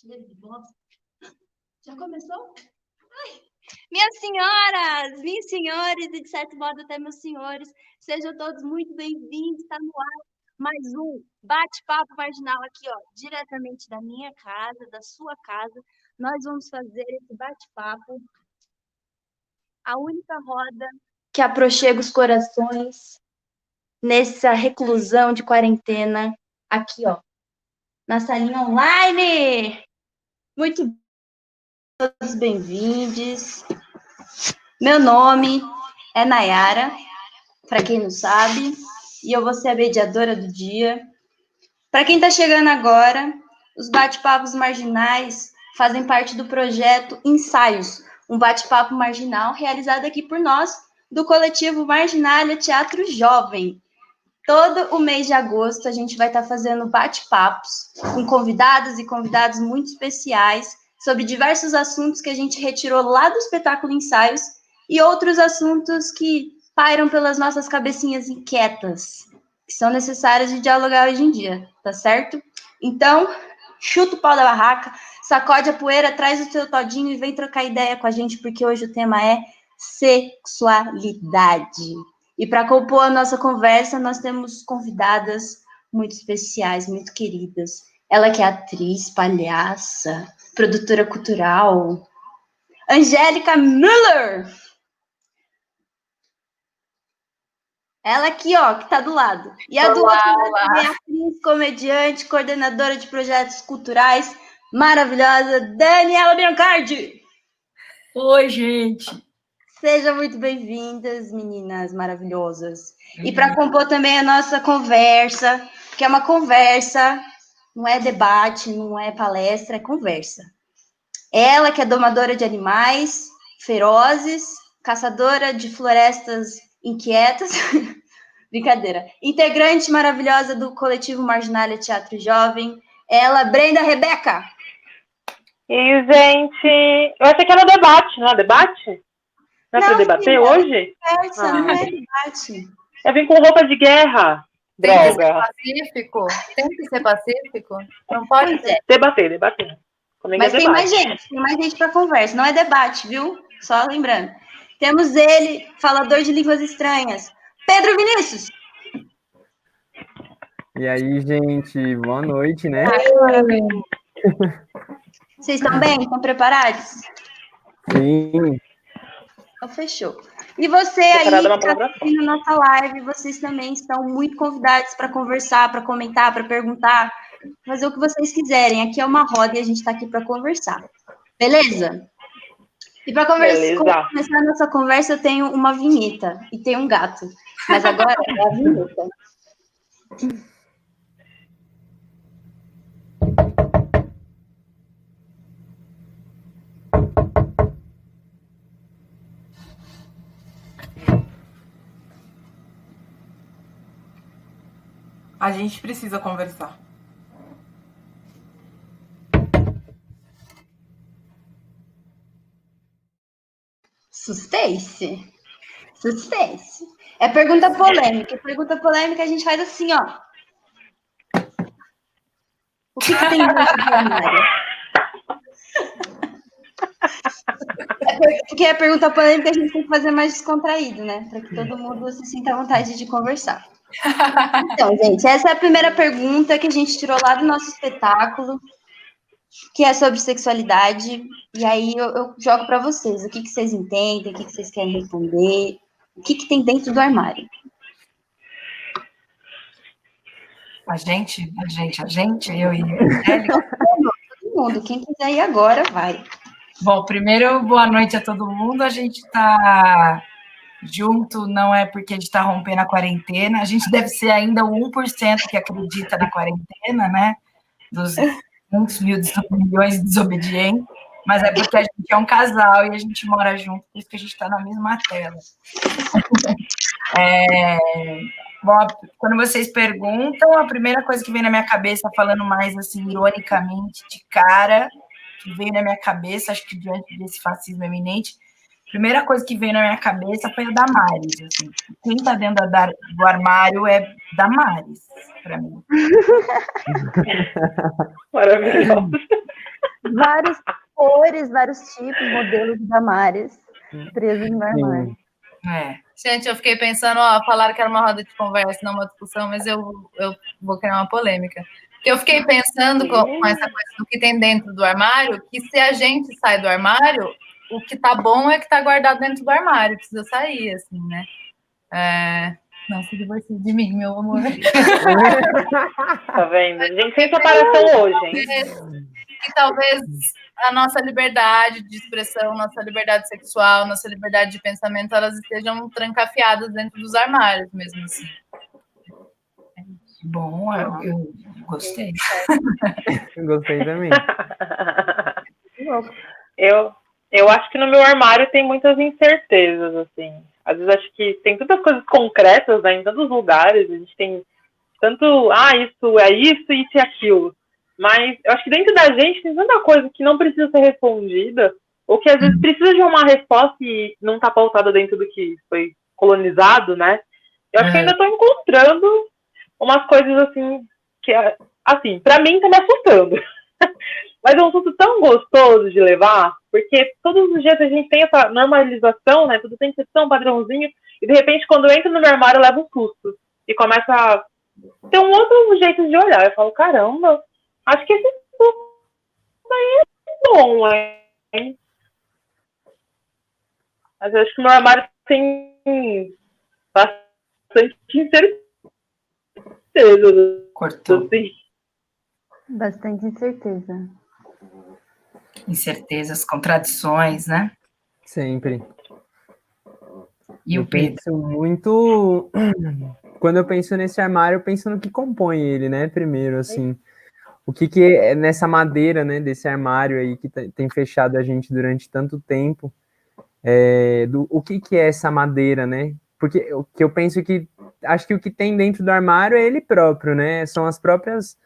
cheiro de bosta. Já começou? Minhas senhoras, minhas senhores e, de certo modo, até meus senhores, sejam todos muito bem-vindos. Está no ar mais um bate-papo marginal aqui, ó, diretamente da minha casa, da sua casa. Nós vamos fazer esse bate-papo, a única roda que aproxima os corações nessa reclusão de quarentena, aqui, ó, na salinha online. Muito todos bem-vindos. Meu nome é Nayara, para quem não sabe, e eu vou ser a mediadora do dia. Para quem está chegando agora, os bate-papos marginais fazem parte do projeto Ensaios, um bate-papo marginal realizado aqui por nós, do coletivo Marginalia Teatro Jovem. Todo o mês de agosto a gente vai estar fazendo bate-papos com convidadas e convidados muito especiais sobre diversos assuntos que a gente retirou lá do espetáculo Ensaios e outros assuntos que pairam pelas nossas cabecinhas inquietas, que são necessárias de dialogar hoje em dia, tá certo? Então, chuta o pau da barraca, sacode a poeira, traz o seu todinho e vem trocar ideia com a gente, porque hoje o tema é sexualidade. E para compor a nossa conversa, nós temos convidadas muito especiais, muito queridas. Ela que é atriz, palhaça, produtora cultural, Angélica Müller. Ela aqui, ó, que tá do lado. E a do outro lado também é atriz, comediante, coordenadora de projetos culturais, maravilhosa, Daniela Biancardi. Oi, gente. Sejam muito bem-vindas, meninas maravilhosas. E para compor também a nossa conversa, que é uma conversa, não é debate, não é palestra, é conversa. Ela que é domadora de animais ferozes, caçadora de florestas inquietas, brincadeira, integrante maravilhosa do coletivo Marginalia Teatro Jovem, ela, Brenda Rebeca. E, gente, eu achei que era debate, não é debate? Não é para debater hoje? Conversa, não é debate. Eu vim com roupa de guerra. Tem que Droga. ser pacífico? Tem que ser pacífico? Não pode ser. Debater. Comigo Mas é tem debate. mais gente para conversa, não é debate, viu? Só lembrando. Temos ele, falador de línguas estranhas, Pedro Vinícius. E aí, gente, boa noite, né? Vocês estão bem? Estão preparados? Sim. Então, fechou. E você aí que está assistindo a nossa live, vocês também estão muito convidados para conversar, para comentar, para perguntar, fazer o que vocês quiserem. Aqui é uma roda e a gente está aqui para conversar. Beleza? E para começar a nossa conversa, eu tenho uma vinheta e tenho um gato. Mas agora é a vinheta. A gente precisa conversar. Suspense. É pergunta polêmica. Pergunta polêmica a gente faz assim, ó. O que tem dentro do armário? Porque a pergunta polêmica a gente tem que fazer mais descontraído, né? Para que todo mundo se sinta à vontade de conversar. Então, gente, essa é a primeira pergunta que a gente tirou lá do nosso espetáculo, que é sobre sexualidade. E aí eu jogo para vocês. O que vocês entendem? O que vocês querem responder? O que tem dentro do armário? A gente, eu e a Todo mundo. Quem quiser ir agora, vai. Bom, primeiro, boa noite a todo mundo. A gente está junto, não é porque a gente está rompendo a quarentena. A gente deve ser ainda o 1% que acredita na quarentena, né? Dos muitos milhões de desobedientes. Mas é porque a gente é um casal e a gente mora junto, por isso que a gente está na mesma tela. Bom, quando vocês perguntam, a primeira coisa que vem na minha cabeça, falando mais assim, ironicamente, de cara, que veio na minha cabeça, acho que diante desse fascismo eminente, primeira coisa que veio na minha cabeça foi a Damares, assim. Quem tá dentro do armário é Damares, para mim. Maravilhoso. Várias cores, vários tipos, modelos de Damares presos no armário. É. Gente, eu fiquei pensando, ó, falaram que era uma roda de conversa, não uma discussão, mas eu vou criar uma polêmica. Porque eu fiquei pensando com essa coisa do que tem dentro do armário, que se a gente sai do armário, o que tá bom é que tá guardado dentro do armário, precisa sair, assim, né? Não se divorcie de mim, meu amor. Tá vendo? A gente sem separação hoje, hein? Que talvez a nossa liberdade de expressão, nossa liberdade sexual, nossa liberdade de pensamento, elas estejam trancafiadas dentro dos armários mesmo assim. Bom, eu gostei. Eu gostei também. Eu acho que no meu armário tem muitas incertezas, assim. Às vezes acho que tem tantas coisas concretas, né, em tantos lugares. A gente tem tanto, isso é isso e isso e aquilo. Mas eu acho que dentro da gente tem tanta coisa que não precisa ser respondida, ou que às vezes precisa de uma resposta e não está pautada dentro do que foi colonizado, né? Eu acho que ainda estou encontrando umas coisas assim, que, assim, para mim tá me assustando. Mas é um susto tão gostoso de levar, porque todos os dias a gente tem essa normalização, né? Tudo tem que ser tão padrãozinho, e de repente quando eu entro no meu armário eu levo um susto. E começa a ter um outro jeito de olhar. Eu falo, caramba, acho que esse susto aí é bom, hein? Mas eu acho que o meu armário tem bastante incerteza. Cortou. Assim. Bastante incerteza. Incertezas, contradições, né? Sempre. E Eu o Pedro? penso muito. Quando eu penso nesse armário, eu penso no que compõe ele, né? Primeiro, assim. O que é nessa madeira, né? Desse armário aí que tem fechado a gente durante tanto tempo. O que é essa madeira, né? Porque o que eu penso que. Acho que o que tem dentro do armário é ele próprio, né? São as próprias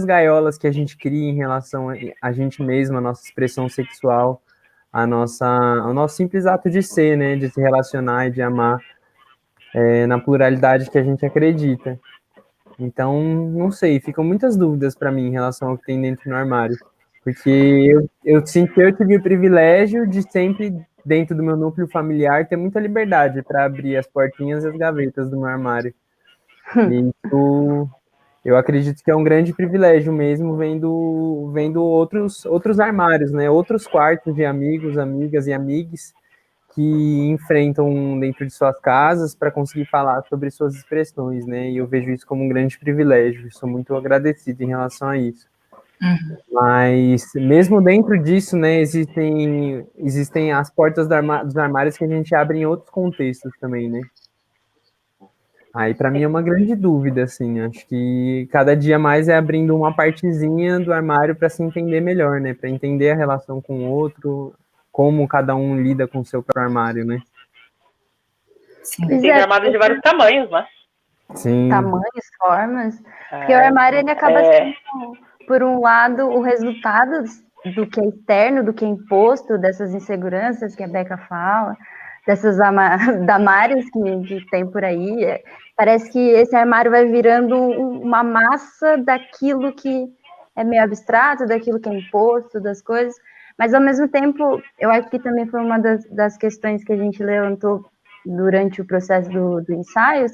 gaiolas que a gente cria em relação a gente mesmo, a nossa expressão sexual, ao nosso simples ato de ser, né? De se relacionar e de amar na pluralidade que a gente acredita. Então, não sei, ficam muitas dúvidas para mim em relação ao que tem dentro do armário. Porque eu sinto que eu tive o privilégio de sempre, dentro do meu núcleo familiar, ter muita liberdade para abrir as portinhas e as gavetas do meu armário. E isso, eu acredito que é um grande privilégio mesmo, vendo outros armários, né? Outros quartos de amigos, amigas e amigues que enfrentam dentro de suas casas para conseguir falar sobre suas expressões, né? E eu vejo isso como um grande privilégio. Sou muito agradecido em relação a isso. Mas mesmo dentro disso, né, existem as portas dos armários que a gente abre em outros contextos também, né? Aí para mim é uma grande dúvida, assim. Acho que cada dia mais é abrindo uma partezinha do armário para se entender melhor, né? Para entender a relação com o outro, como cada um lida com o seu próprio armário, né? Sim. Tem armários de vários tamanhos, né? Sim. Tamanhos, formas. Porque o armário ele acaba sendo, por um lado, o resultado do que é externo, do que é imposto, dessas inseguranças que a Becca fala, dessas damares que tem por aí. Parece que esse armário vai virando uma massa daquilo que é meio abstrato, daquilo que é imposto, das coisas. Mas, ao mesmo tempo, eu acho que também foi uma das questões que a gente levantou durante o processo do ensaios,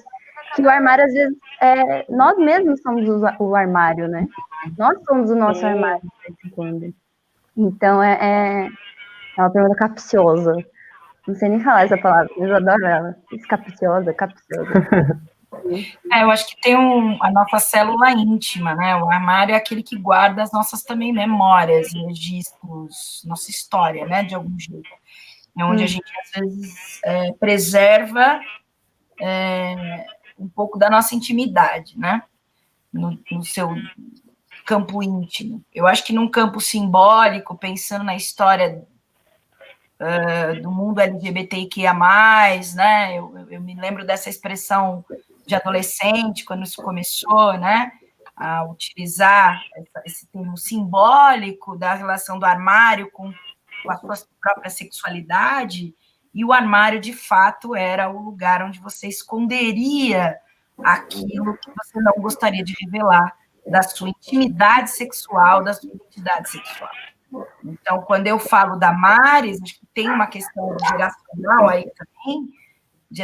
que o armário, às vezes, nós mesmos somos o armário, né? Nós somos o nosso armário, de vez em quando. Então, é uma pergunta capciosa. Não sei nem falar essa palavra, mas eu adoro ela. Capciosa. Eu acho que tem a nossa célula íntima, né? O armário é aquele que guarda as nossas também memórias, registros, nossa história, né? De algum jeito. É onde a gente, às vezes, preserva um pouco da nossa intimidade, né? No seu campo íntimo. Eu acho que num campo simbólico, pensando na história do mundo LGBTQIA+, né? Eu me lembro dessa expressão de adolescente, quando isso começou, né? A utilizar esse termo simbólico da relação do armário com com a sua própria sexualidade, e o armário, de fato, era o lugar onde você esconderia aquilo que você não gostaria de revelar da sua intimidade sexual, da sua identidade sexual. Então, quando eu falo da Maris, acho que tem uma questão geracional aí também,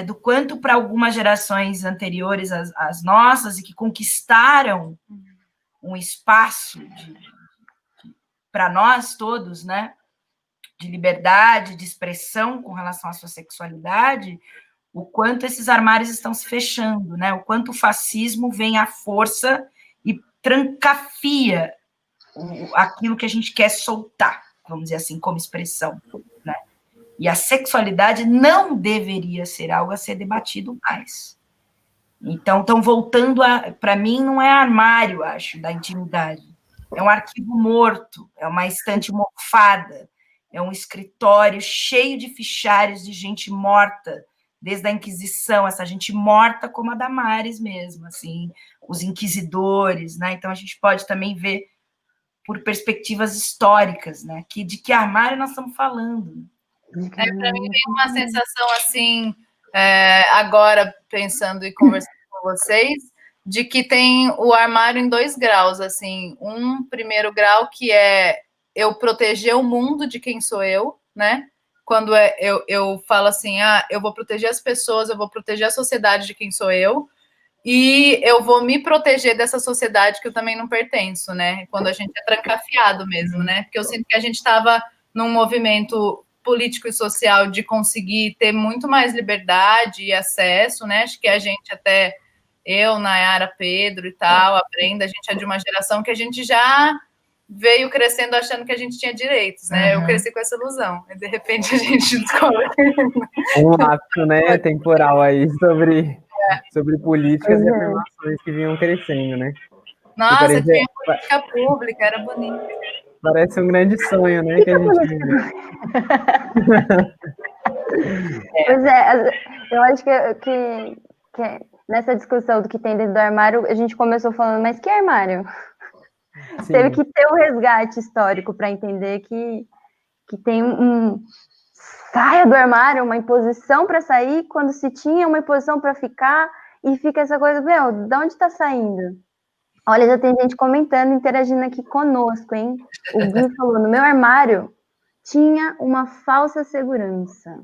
do quanto para algumas gerações anteriores às nossas, e que conquistaram um espaço para nós todos, né, de liberdade, de expressão com relação à sua sexualidade, o quanto esses armários estão se fechando, né, o quanto o fascismo vem à força e trancafia aquilo que a gente quer soltar, vamos dizer assim, como expressão, né? E a sexualidade não deveria ser algo a ser debatido mais. Então, estão voltando para mim, não é armário, acho, da intimidade. É um arquivo morto, é uma estante mofada, é um escritório cheio de fichários de gente morta, desde a Inquisição, essa gente morta como a Damares mesmo, assim, os inquisidores, né? Então, a gente pode também ver por perspectivas históricas, né? De que armário nós estamos falando. Para mim vem uma sensação assim, agora pensando e conversando com vocês, de que tem o armário em 2 graus, assim, um primeiro grau que é eu proteger o mundo de quem sou eu, né? Quando eu falo assim, eu vou proteger as pessoas, eu vou proteger a sociedade de quem sou eu, e eu vou me proteger dessa sociedade que eu também não pertenço, né? Quando a gente é trancafiado mesmo, né? Porque eu sinto que a gente estava num movimento político e social de conseguir ter muito mais liberdade e acesso, né? Acho que a gente até, eu, Nayara, Pedro e tal, a Brenda, a gente é de uma geração que a gente já veio crescendo achando que a gente tinha direitos, né? Eu cresci com essa ilusão, e de repente a gente descobre. Um lapso, né, temporal aí sobre políticas e afirmações que vinham crescendo, né? Nossa, tinha política pública, era bonito. Parece um grande sonho, né, que a gente vive. Pois é, eu acho que nessa discussão do que tem dentro do armário, a gente começou falando, mas que armário? Sim. Teve que ter um resgate histórico para entender que tem saia do armário, uma imposição para sair, quando se tinha uma imposição para ficar, e fica essa coisa, meu, de onde está saindo? Olha, já tem gente comentando, interagindo aqui conosco, hein? O Gui falou, no meu armário tinha uma falsa segurança.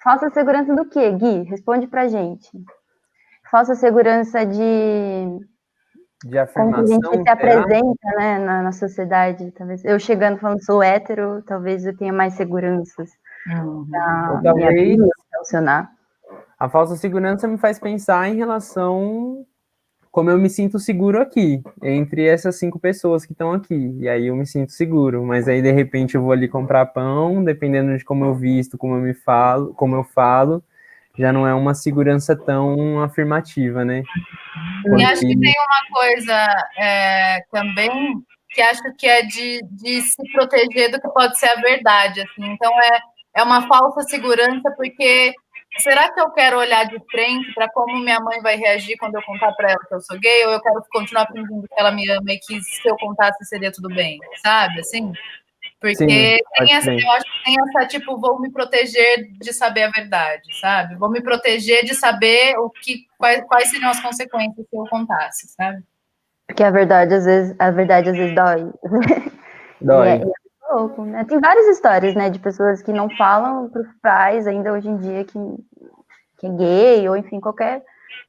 Falsa segurança do quê, Gui? Responde pra gente. Falsa segurança de afirmação, como a gente se apresenta, né, na sociedade. Talvez eu chegando falando sou hétero, talvez eu tenha mais seguranças para minha vida funcionar. A falsa segurança me faz pensar em relação como eu me sinto seguro aqui, entre essas 5 pessoas que estão aqui, e aí eu me sinto seguro, mas aí de repente eu vou ali comprar pão, dependendo de como eu visto, como eu falo, já não é uma segurança tão afirmativa, né? E acho que tem uma coisa também que acho que é de se proteger do que pode ser a verdade, assim. Então é uma falsa segurança, porque será que eu quero olhar de frente para como minha mãe vai reagir quando eu contar para ela que eu sou gay, ou eu quero continuar fingindo que ela me ama e que se eu contasse seria tudo bem, sabe? Assim, porque eu acho que tem essa, tipo, vou me proteger de saber a verdade, sabe? Vou me proteger de saber quais seriam as consequências se eu contasse, sabe? Porque a verdade às vezes dói. Dói. É louco, né? Tem várias histórias, né, de pessoas que não falam para os pais ainda hoje em dia que é gay, ou enfim, qualquer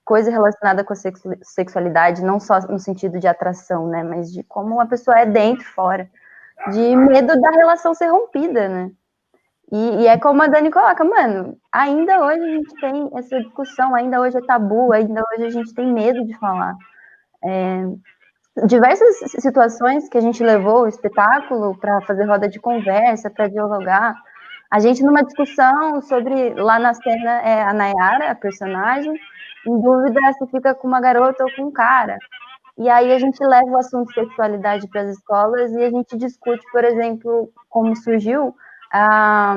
coisa relacionada com a sexualidade, não só no sentido de atração, né, mas de como a pessoa é dentro, fora, de medo da relação ser rompida, né? E é como a Dani coloca, mano, ainda hoje a gente tem essa discussão, ainda hoje é tabu, ainda hoje a gente tem medo de falar. Diversas situações que a gente levou o espetáculo para fazer roda de conversa, para dialogar. A gente, numa discussão sobre, lá na cena, a Nayara, a personagem, em dúvida se fica com uma garota ou com um cara. E aí a gente leva o assunto sexualidade para as escolas e a gente discute, por exemplo, como surgiu a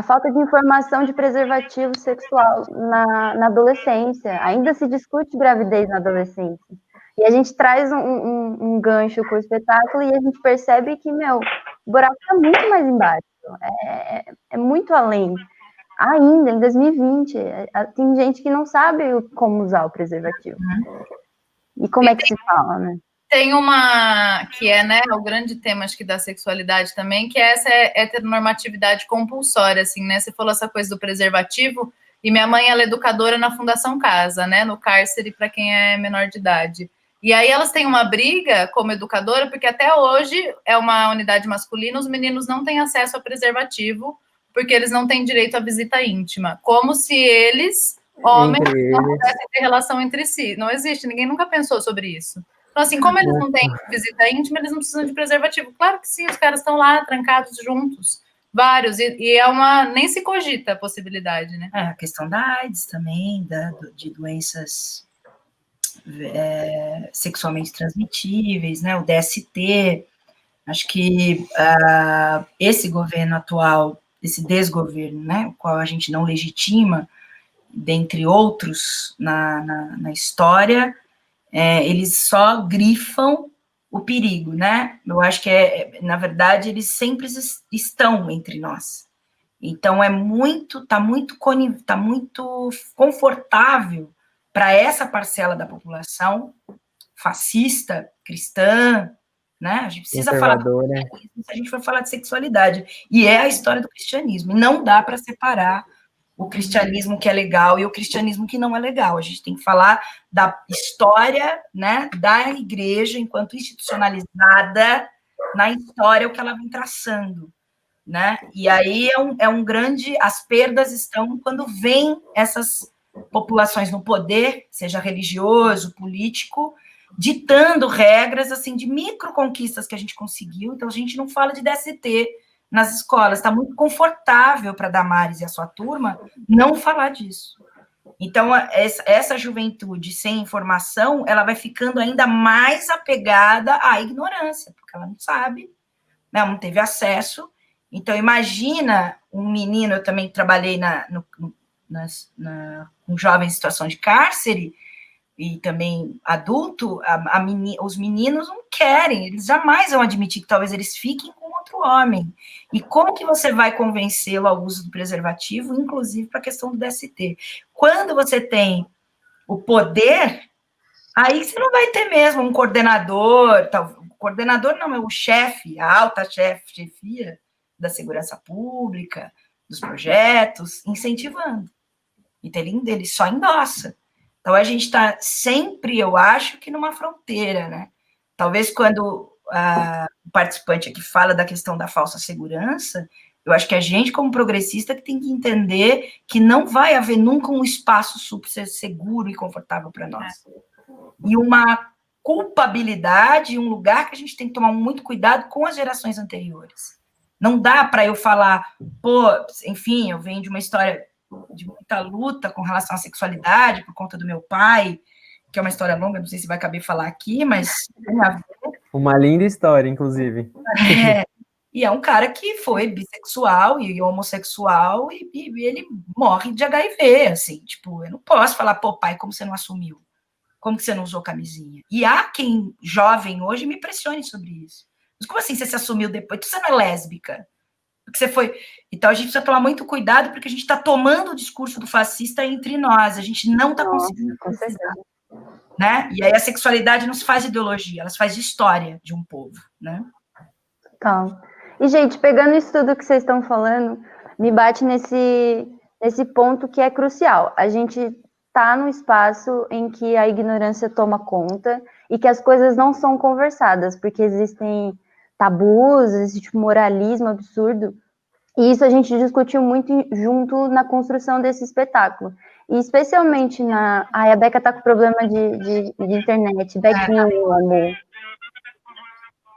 falta de informação de preservativo sexual na adolescência. Ainda se discute gravidez na adolescência. E a gente traz um gancho com o espetáculo e a gente percebe que, o buraco está muito mais embaixo, é muito além. Ainda, em 2020, tem gente que não sabe como usar o preservativo. E como é que se fala, né? Tem uma que é, né, o grande tema, acho que da sexualidade também, que é essa heteronormatividade compulsória, assim, né? Você falou essa coisa do preservativo, e minha mãe, ela é educadora na Fundação Casa, né, no cárcere para quem é menor de idade. E aí elas têm uma briga como educadora, porque até hoje é uma unidade masculina, os meninos não têm acesso ao preservativo, porque eles não têm direito à visita íntima. Como se eles, homens, não pudessem ter relação entre si. Não existe, ninguém nunca pensou sobre isso. Então, assim, como eles não têm visita íntima, eles não precisam de preservativo. Claro que sim, os caras estão lá, trancados juntos, vários, e é nem se cogita a possibilidade, né? A questão da AIDS também, de doenças sexualmente transmitíveis, né, o DST. Acho que esse governo atual, esse desgoverno, né, o qual a gente não legitima, dentre outros na história, eles só grifam o perigo, né? Eu acho que, na verdade, eles sempre estão entre nós. Então, tá muito confortável para essa parcela da população fascista, cristã, né? A gente precisa falar do cristianismo se a gente for falar de sexualidade. E é a história do cristianismo. E não dá para separar o cristianismo que é legal e o cristianismo que não é legal. A gente tem que falar da história, né, da igreja enquanto institucionalizada na história, o que ela vem traçando, né? E aí é um grande... As perdas estão quando vem essas populações no poder, seja religioso, político, ditando regras, assim, de microconquistas que a gente conseguiu. Então, a gente não fala de DST nas escolas. Está muito confortável para a Damares e a sua turma não falar disso. Então, essa juventude sem informação, ela vai ficando ainda mais apegada à ignorância, porque ela não sabe, né, não teve acesso. Então, imagina um menino, eu também trabalhei com jovens em situação de cárcere, e também adulto, os meninos não querem, eles jamais vão admitir que talvez eles fiquem com outro homem. E como que você vai convencê-lo ao uso do preservativo, inclusive para a questão do DST? Quando você tem o poder, aí você não vai ter mesmo um coordenador, o coordenador não, é o chefe, a alta chefia da segurança pública, dos projetos, incentivando. Então, ele só endossa. Então, a gente está sempre, eu acho, que numa fronteira, né? Talvez quando o participante aqui fala da questão da falsa segurança, eu acho que a gente, como progressista, que tem que entender que não vai haver nunca um espaço super seguro e confortável para nós. E uma culpabilidade, um lugar que a gente tem que tomar muito cuidado com as gerações anteriores. Não dá para eu falar, enfim, eu venho de uma história de muita luta com relação à sexualidade, por conta do meu pai, que é uma história longa, não sei se vai caber falar aqui, mas tem a ver. Uma linda história, inclusive. E é um cara que foi bissexual e homossexual, e ele morre de HIV, assim, tipo, eu não posso falar, pai, como você não assumiu? Como que você não usou camisinha? E há quem, jovem hoje, me pressione sobre isso. Mas como assim você se assumiu depois? Você não é lésbica? Porque você foi... Então, a gente precisa tomar muito cuidado, porque a gente está tomando o discurso do fascista entre nós, a gente não está conseguindo precisar, né? E aí a sexualidade não se faz de ideologia, ela se faz de história de um povo, né? Então, e, gente, pegando isso tudo que vocês estão falando, me bate nesse ponto que é crucial. A gente está num espaço em que a ignorância toma conta e que as coisas não são conversadas, porque existem tabus, existe moralismo absurdo, e isso a gente discutiu muito junto na construção desse espetáculo. E especialmente a Beca tá com problema de internet. Bequinha, meu amor.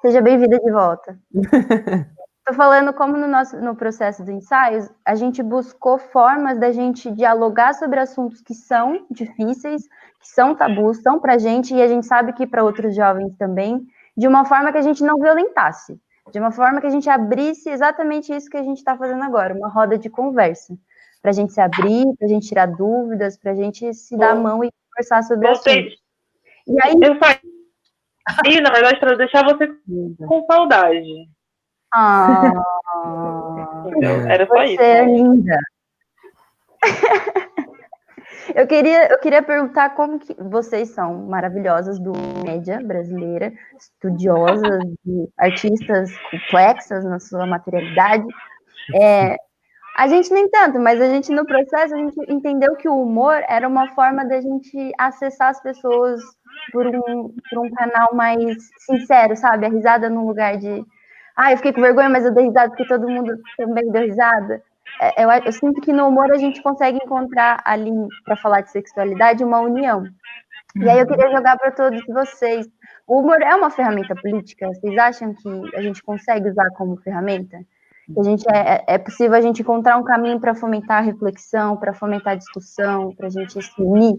Seja bem-vinda de volta. Estou falando como no processo dos ensaios, a gente buscou formas da gente dialogar sobre assuntos que são difíceis, que são tabus, são para a gente, e a gente sabe que para outros jovens também, de uma forma que a gente não violentasse, de uma forma que a gente abrisse exatamente isso que a gente está fazendo agora, uma roda de conversa, para a gente se abrir, para a gente tirar dúvidas, para a gente se dar a mão e conversar sobre assuntos. E aí... Eu saí, na verdade, para deixar você com saudade. Ah, Era só isso. você é linda. Eu queria perguntar como que vocês são maravilhosas do média brasileira, estudiosas, artistas complexas na sua materialidade. A gente nem tanto, mas a gente no processo a gente entendeu que o humor era uma forma da gente acessar as pessoas por um canal mais sincero, sabe? A risada num lugar de eu fiquei com vergonha, mas eu dei risada porque todo mundo também deu risada. Eu sinto que no humor a gente consegue encontrar ali, para falar de sexualidade, uma união. E aí eu queria jogar para todos vocês. O humor é uma ferramenta política? Vocês acham que a gente consegue usar como ferramenta? Que a gente é possível a gente encontrar um caminho para fomentar a reflexão, para fomentar a discussão, para a gente se unir?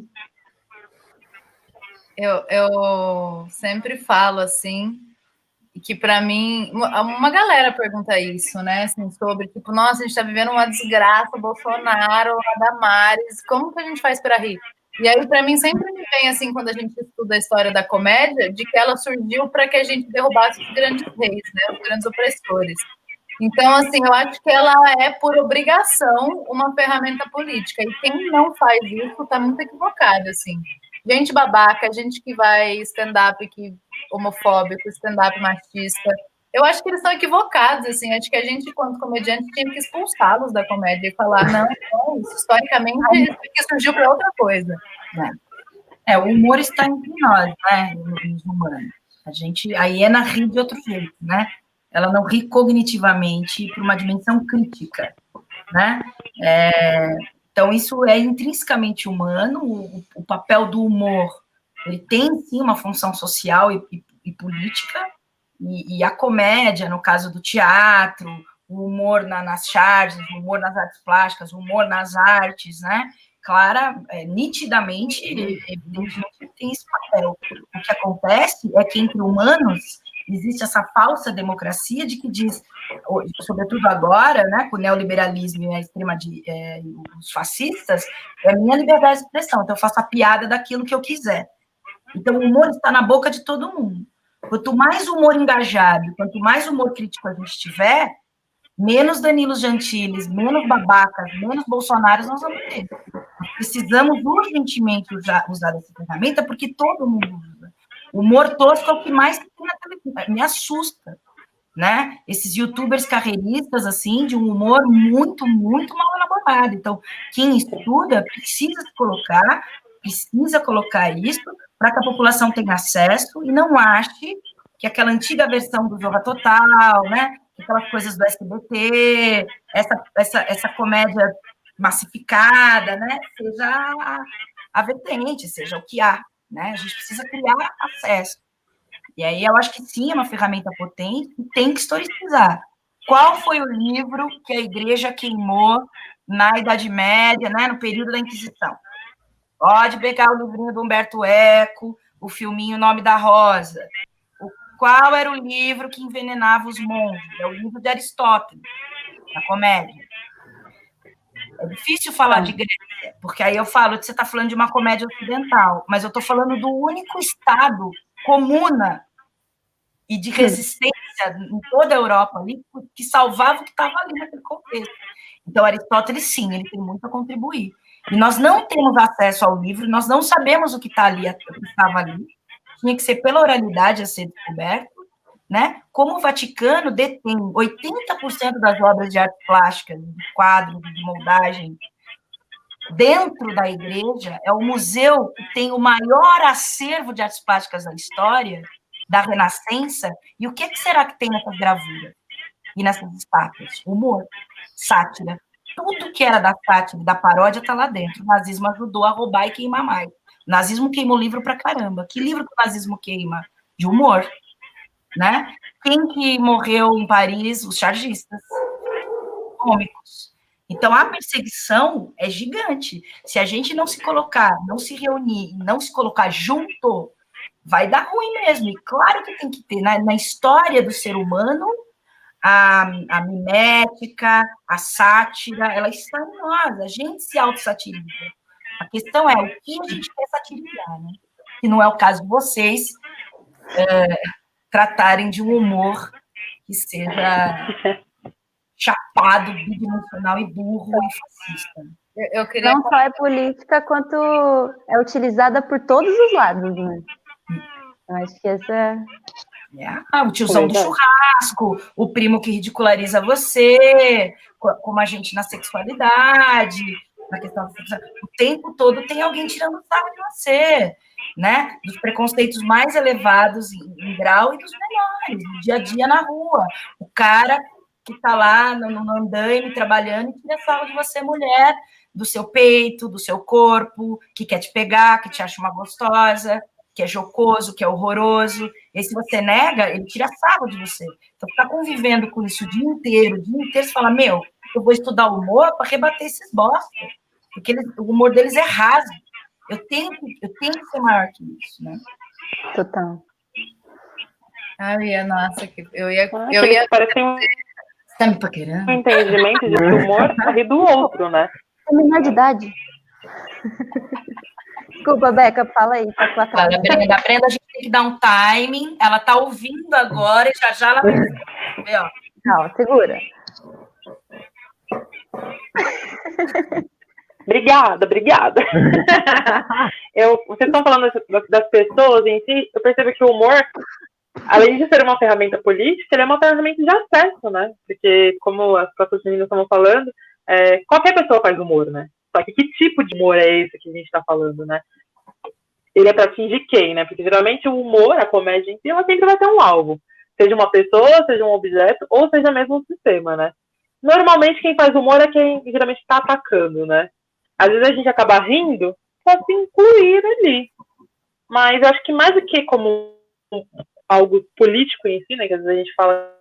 Eu sempre falo assim, que para mim, uma galera pergunta isso, né? Assim, sobre, tipo, nossa, a gente tá vivendo uma desgraça, Bolsonaro, a Damares, como que a gente faz para rir? E aí, para mim, sempre me vem, assim, quando a gente estuda a história da comédia, de que ela surgiu para que a gente derrubasse os grandes reis, né? Os grandes opressores. Então, assim, eu acho que ela é, por obrigação, uma ferramenta política. E quem não faz isso está muito equivocado, assim. Gente babaca, gente que vai stand-up que homofóbico, stand-up machista. Eu acho que eles estão equivocados, assim. Acho que a gente, quanto comediante, tinha que expulsá-los da comédia e falar, não, isso historicamente isso aqui surgiu para outra coisa. O humor está entre nós, né, nos humanos. A hiena ri de outro jeito, né? Ela não ri cognitivamente por uma dimensão crítica, né? Então, isso é intrinsecamente humano. O papel do humor, ele tem, sim, uma função social e política, e a comédia, no caso do teatro, o humor nas charges, o humor nas artes plásticas, o humor nas artes, né? Nitidamente, evidentemente, tem esse papel. O que acontece é que entre humanos existe essa falsa democracia de que diz, sobretudo agora, né, com o neoliberalismo e a os fascistas, é a minha liberdade de expressão, então eu faço a piada daquilo que eu quiser. Então o humor está na boca de todo mundo. Quanto mais humor engajado, quanto mais humor crítico a gente tiver, menos Danilo Gentili, menos babacas, menos Bolsonaros nós vamos ter. Precisamos urgentemente usar essa ferramenta, porque todo mundo usa. O humor tosco é o que mais tem na televisão. Me assusta, né? Esses youtubers carreiristas, assim, de um humor muito, muito mal elaborado. Então, quem estuda precisa colocar isso para que a população tenha acesso e não ache que aquela antiga versão do Zorra Total, né? Aquelas coisas do SBT, essa comédia massificada, né? Seja a vertente, seja o que há, né? A gente precisa criar acesso. E aí eu acho que sim, é uma ferramenta potente e tem que historicizar. Qual foi o livro que a igreja queimou na Idade Média, né, no período da Inquisição? Pode pegar o livrinho do Humberto Eco, o filminho Nome da Rosa. Qual era o livro que envenenava os monges? É o livro de Aristóteles, na comédia. É difícil falar de Grécia, porque aí eu falo que você está falando de uma comédia ocidental, mas eu estou falando do único estado comuna e de resistência em toda a Europa ali, que salvava o que estava ali naquele contexto. Então, Aristóteles, sim, ele tem muito a contribuir. E nós não temos acesso ao livro, nós não sabemos o que estava ali, tinha que ser pela oralidade a ser descoberto, né? Como o Vaticano detém 80% das obras de arte plástica, de quadro, de moldagem, dentro da igreja, é o museu que tem o maior acervo de artes plásticas da história, da Renascença, e o que será que tem nessas gravuras e nessas estátuas? Humor, sátira. Tudo que era da sátira, da paródia, está lá dentro. O nazismo ajudou a roubar e queimar mais. O nazismo queimou livro pra caramba. Que livro que o nazismo queima? De humor, né? Quem que morreu em Paris? Os chargistas. Cômicos. Então, a perseguição é gigante. Se a gente não se colocar, não se reunir, não se colocar junto, vai dar ruim mesmo. E claro que tem que ter, na história do ser humano, a mimética, a sátira, ela está em nós, a gente se autossatiriza. A questão é o que a gente quer satirizar, né? Que não é o caso de vocês tratarem de um humor que seja chapado, bidimensional e burro e fascista. Eu queria... Não só é política, quanto é utilizada por todos os lados, né? Eu acho que essa... O tiozão do churrasco, o primo que ridiculariza você, como a gente na sexualidade, na questão da sexualidade. O tempo todo tem alguém tirando sarro de você, né? Dos preconceitos mais elevados em grau e dos menores, no dia a dia na rua. O cara que está lá no andaime trabalhando e tira sarro de você, mulher, do seu peito, do seu corpo, que quer te pegar, que te acha uma gostosa, que é jocoso, que é horroroso. E se você nega, ele tira sarro de você. Então, ficar convivendo com isso o dia inteiro, você fala, eu vou estudar humor para rebater esses bosta, porque o humor deles é raso. Eu tenho que ser maior que isso, né? Total. Nossa, eu ia... Parece um... Tá me paquerando? Um entendimento de humor a rir do outro, né? É menor de idade. Desculpa, Beca, fala aí, tá com a cara. A Brenda, a gente tem que dar um timing. Ela tá ouvindo agora e já ela vai ver, ó. Não, segura. Obrigada. Vocês estão falando das pessoas em si, eu percebo que o humor, além de ser uma ferramenta política, ele é uma ferramenta de acesso, né? Porque, como as próprias meninas estavam falando, qualquer pessoa faz humor, né? Só que tipo de humor é esse que a gente está falando, né? Ele é para atingir quem, né? Porque geralmente o humor, a comédia em si, ela sempre vai ter um alvo. Seja uma pessoa, seja um objeto, ou seja mesmo um sistema, né? Normalmente quem faz humor é quem geralmente está atacando, né? Às vezes a gente acaba rindo para se incluir ali. Mas eu acho que mais do que como algo político em si, né? Que às vezes a gente fala,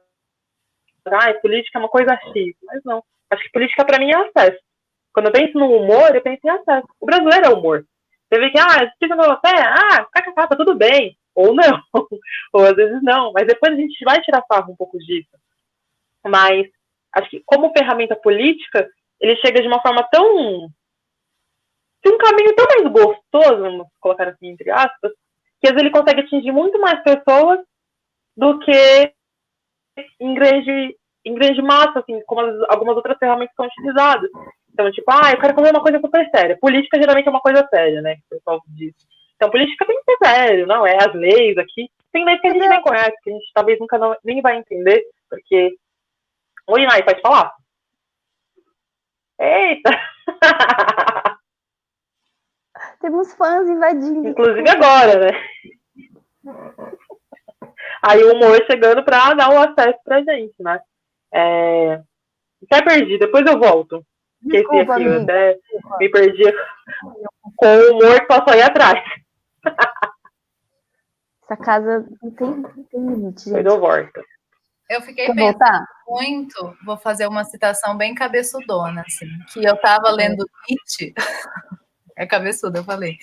política é uma coisa X, mas não. Acho que política para mim é acesso. Quando eu penso no humor, eu penso em acesso. O brasileiro é humor. Você vê que, fica no você, tá tudo bem. Ou não. Ou às vezes não. Mas depois a gente vai tirar sarro um pouco disso. Mas acho que como ferramenta política, ele chega de uma forma de um caminho tão mais gostoso, vamos colocar assim, entre aspas, que às vezes ele consegue atingir muito mais pessoas do que em grande massa, assim, como algumas outras ferramentas são utilizadas. Então, tipo, eu quero fazer uma coisa super séria. Política geralmente é uma coisa séria, né? Que o pessoal diz. Então, política tem que ser sério, não é? As leis aqui. Tem leis que a gente nem conhece, que a gente talvez nunca nem vai entender, porque... Oi, Nai, pode falar? Eita! Temos fãs invadindo. Inclusive agora, né? Aí o humor chegando para dar o acesso pra gente, né? Até perdi, depois eu volto. Esqueci aqui, eu até me perdi com o humor que passou aí atrás. Essa casa não tem limite, gente. Depois eu volto. Eu fiquei Quer pensando voltar? muito, vou fazer uma citação bem cabeçudona, assim, que eu estava lendo Nietzsche, é cabeçuda, eu falei.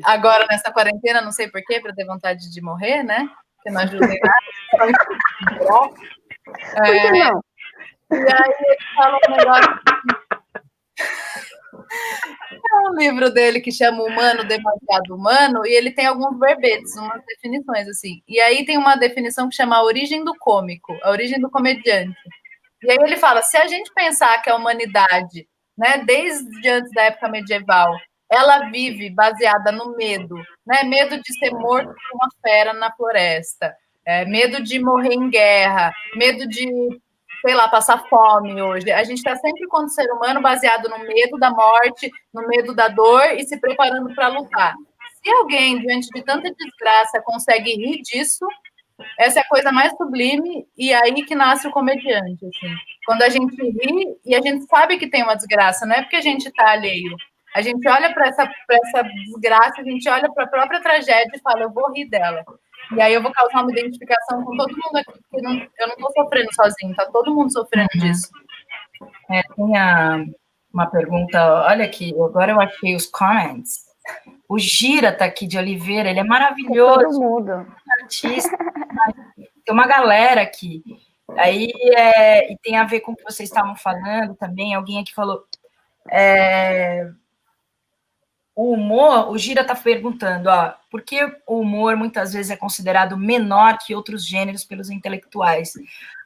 Agora, nessa quarentena, não sei porquê, para ter vontade de morrer, né? Porque não ajuda em nada. Por que não? E aí ele fala um negócio. É um livro dele que chama Humano, Demasiado Humano, e ele tem alguns verbetes, umas definições, assim. E aí tem uma definição que chama a origem do cômico, a origem do comediante. E aí ele fala, se a gente pensar que a humanidade, né, desde antes da época medieval, ela vive baseada no medo, né? Medo de ser morto por uma fera na floresta, medo de morrer em guerra, medo de, sei lá, passar fome hoje. A gente está sempre, quando ser humano, baseado no medo da morte, no medo da dor e se preparando para lutar. Se alguém, diante de tanta desgraça, consegue rir disso, essa é a coisa mais sublime e aí que nasce o comediante, assim. Quando a gente ri e a gente sabe que tem uma desgraça, não é porque a gente está alheio. A gente olha para essa desgraça, a gente olha para a própria tragédia e fala, eu vou rir dela. E aí eu vou causar uma identificação com todo mundo aqui, porque eu não estou sofrendo sozinho, tá todo mundo sofrendo disso. Tem uma pergunta, olha aqui, agora eu achei os comments. O Gira tá aqui de Oliveira, ele é maravilhoso. Todo mundo. Artista. Tem uma galera aqui. Aí, e tem a ver com o que vocês estavam falando também, alguém aqui falou... o humor, o Gira está perguntando, ó, por que o humor muitas vezes é considerado menor que outros gêneros pelos intelectuais?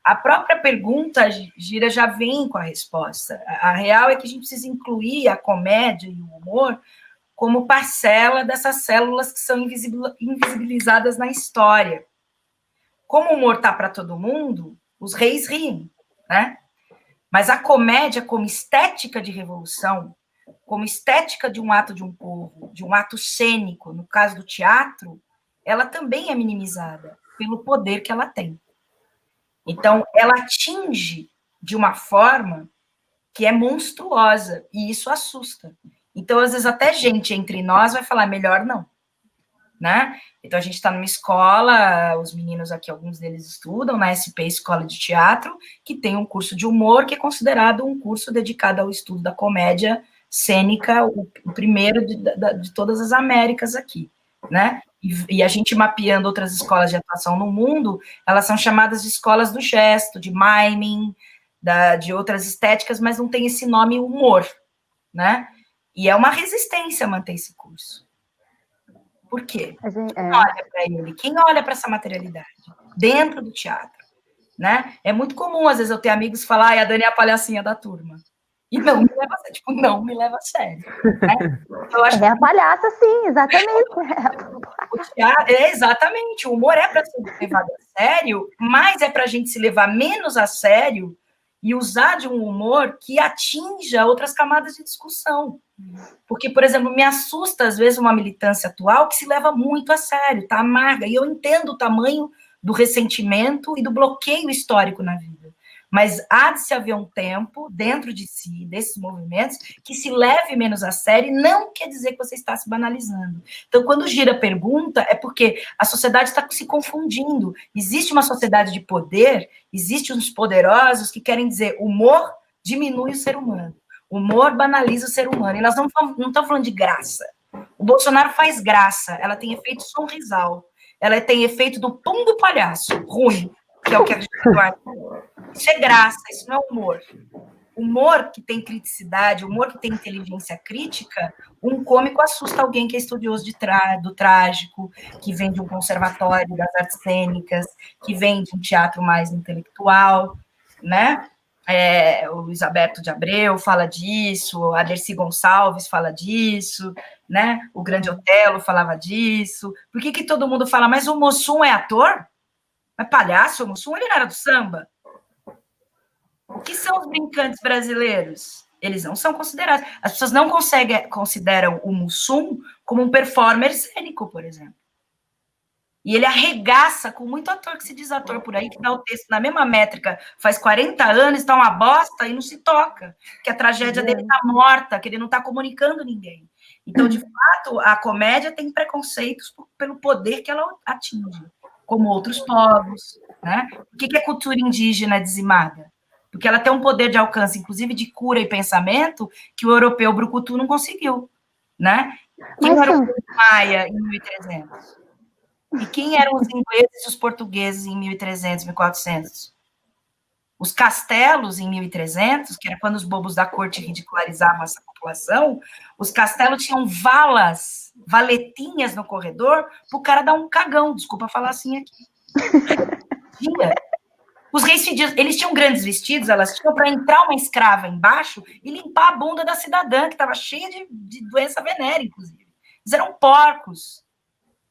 A própria pergunta, Gira, já vem com a resposta. A real é que a gente precisa incluir a comédia e o humor como parcela dessas células que são invisibilizadas na história. Como o humor está para todo mundo, os reis riem, né? Mas a comédia, como estética de revolução, como estética de um ato de um povo, de um ato cênico, no caso do teatro, ela também é minimizada pelo poder que ela tem. Então, ela atinge de uma forma que é monstruosa, e isso assusta. Então, às vezes, até gente entre nós vai falar, melhor não, né? Então, a gente está numa escola, os meninos aqui, alguns deles estudam na SP Escola de Teatro, que tem um curso de humor, que é considerado um curso dedicado ao estudo da comédia cênica, o primeiro de todas as Américas aqui, né? E a gente mapeando outras escolas de atuação no mundo, elas são chamadas de escolas do gesto, de miming, de outras estéticas, mas não tem esse nome humor, né? E é uma resistência manter esse curso. Por quê? Quem olha para ele? Quem olha para essa materialidade? Dentro do teatro, né? É muito comum, às vezes, eu ter amigos falar, a Dani é a palhacinha da turma. E não me leva a sério, tipo, não me leva a sério. Né? Eu acho a palhaça, sim, exatamente. Exatamente, o humor é para ser levado a sério, mas é para a gente se levar menos a sério e usar de um humor que atinja outras camadas de discussão. Porque, por exemplo, me assusta, às vezes, uma militância atual que se leva muito a sério, tá amarga, e eu entendo o tamanho do ressentimento e do bloqueio histórico na vida. Mas há de se haver um tempo, dentro de si, desses movimentos, que se leve menos a sério, não quer dizer que você está se banalizando. Então, quando Gira pergunta, é porque a sociedade está se confundindo. Existe uma sociedade de poder, existem uns poderosos que querem dizer humor diminui o ser humano, humor banaliza o ser humano, e nós não estamos falando de graça. O Bolsonaro faz graça, ela tem efeito sonrisal, ela tem efeito do pum do palhaço, ruim, que é o que a gente guarda. Isso é graça, isso não é humor. Humor que tem criticidade, humor que tem inteligência crítica, um cômico assusta alguém que é estudioso do trágico, que vem de um conservatório das artes cênicas, que vem de um teatro mais intelectual, né? O Luiz Alberto de Abreu fala disso, a Dercy Gonçalves fala disso, né? O Grande Otelo falava disso. Por que todo mundo fala, mas o Mussum é ator? É palhaço? O Mussum, ele não era do samba? O que são os brincantes brasileiros? Eles não são considerados. As pessoas não consideram o Mussum como um performer cênico, por exemplo. E ele arregaça com muito ator que se diz ator por aí, que dá o texto na mesma métrica, faz 40 anos, está uma bosta e não se toca, que a tragédia dele está morta, que ele não está comunicando ninguém. Então, de fato, a comédia tem preconceitos pelo poder que ela atinge, como outros povos, né? Por que a cultura indígena é dizimada? Porque ela tem um poder de alcance, inclusive de cura e pensamento, que o europeu brucutu não conseguiu, né? Quem era o Maia em 1300? E quem eram os ingleses e os portugueses em 1300, 1400? Os castelos em 1300, que era quando os bobos da corte ridicularizavam essa população, os castelos tinham valetinhas no corredor para o cara dar um cagão, desculpa falar assim aqui. Os reis eles tinham grandes vestidos, elas tinham para entrar uma escrava embaixo e limpar a bunda da cidadã, que estava cheia de doença venérea, inclusive. Eles eram porcos.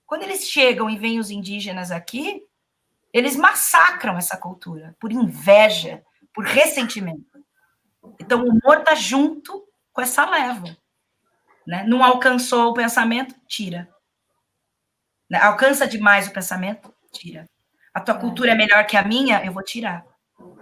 Quando eles chegam e vêm os indígenas aqui, eles massacram essa cultura por inveja, por ressentimento. Então, o humor está junto com essa leva. Né? Não alcançou o pensamento? Tira. Né? Alcança demais o pensamento? Tira. A tua cultura é melhor que a minha? Eu vou tirar.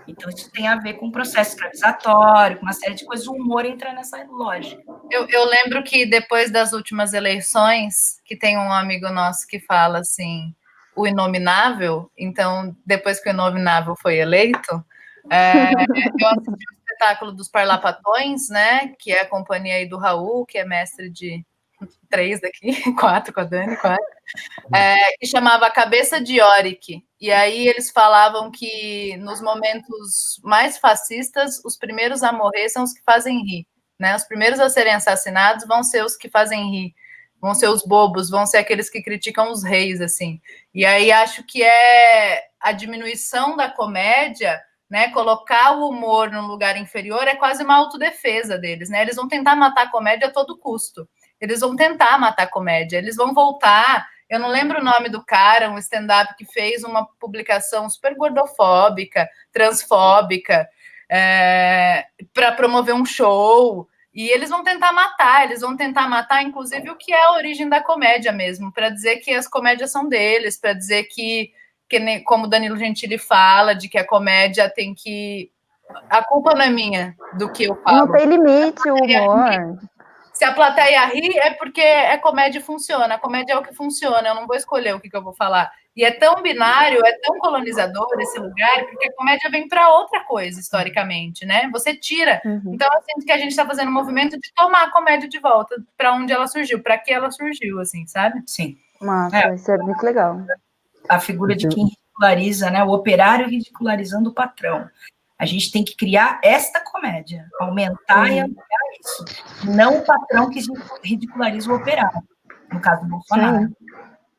Então, isso tem a ver com o processo escravizatório, com uma série de coisas. O humor entra nessa lógica. Eu lembro que depois das últimas eleições, que tem um amigo nosso que fala assim, o inominável, então, depois que o inominável foi eleito, eu assisti o espetáculo dos Parlapatões, né, que é a companhia aí do Raul, que é mestre de 3 daqui, 4 com a Dani, 4, que chamava A Cabeça de Yorick. E aí eles falavam que nos momentos mais fascistas, os primeiros a morrer são os que fazem rir, né? Os primeiros a serem assassinados vão ser os que fazem rir, vão ser os bobos, vão ser aqueles que criticam os reis, assim. E aí acho que é a diminuição da comédia, né? Colocar o humor num lugar inferior é quase uma autodefesa deles, né? Eles vão tentar matar a comédia a todo custo. Eles vão tentar matar a comédia, eles vão voltar. Eu não lembro o nome do cara, um stand-up que fez uma publicação super gordofóbica, transfóbica, para promover um show. E eles vão tentar matar, inclusive, o que é a origem da comédia mesmo, para dizer que as comédias são deles, para dizer que, como Danilo Gentili fala, de que a comédia tem que... A culpa não é minha do que eu falo. Não tem limite o humor. Se a plateia ri, é porque a comédia funciona. A comédia é o que funciona. Eu não vou escolher o que eu vou falar. E é tão binário, é tão colonizador esse lugar, porque a comédia vem para outra coisa, historicamente, né? Você tira. Então, eu sinto que a gente está fazendo um movimento de tomar a comédia de volta para onde ela surgiu, para que ela surgiu, assim, sabe? Sim. Massa, isso é muito legal. A figura de quem ridiculariza, né? O operário ridicularizando o patrão. A gente tem que criar esta comédia, aumentar e ampliar isso. Não o patrão que ridiculariza o operário, no caso do Bolsonaro.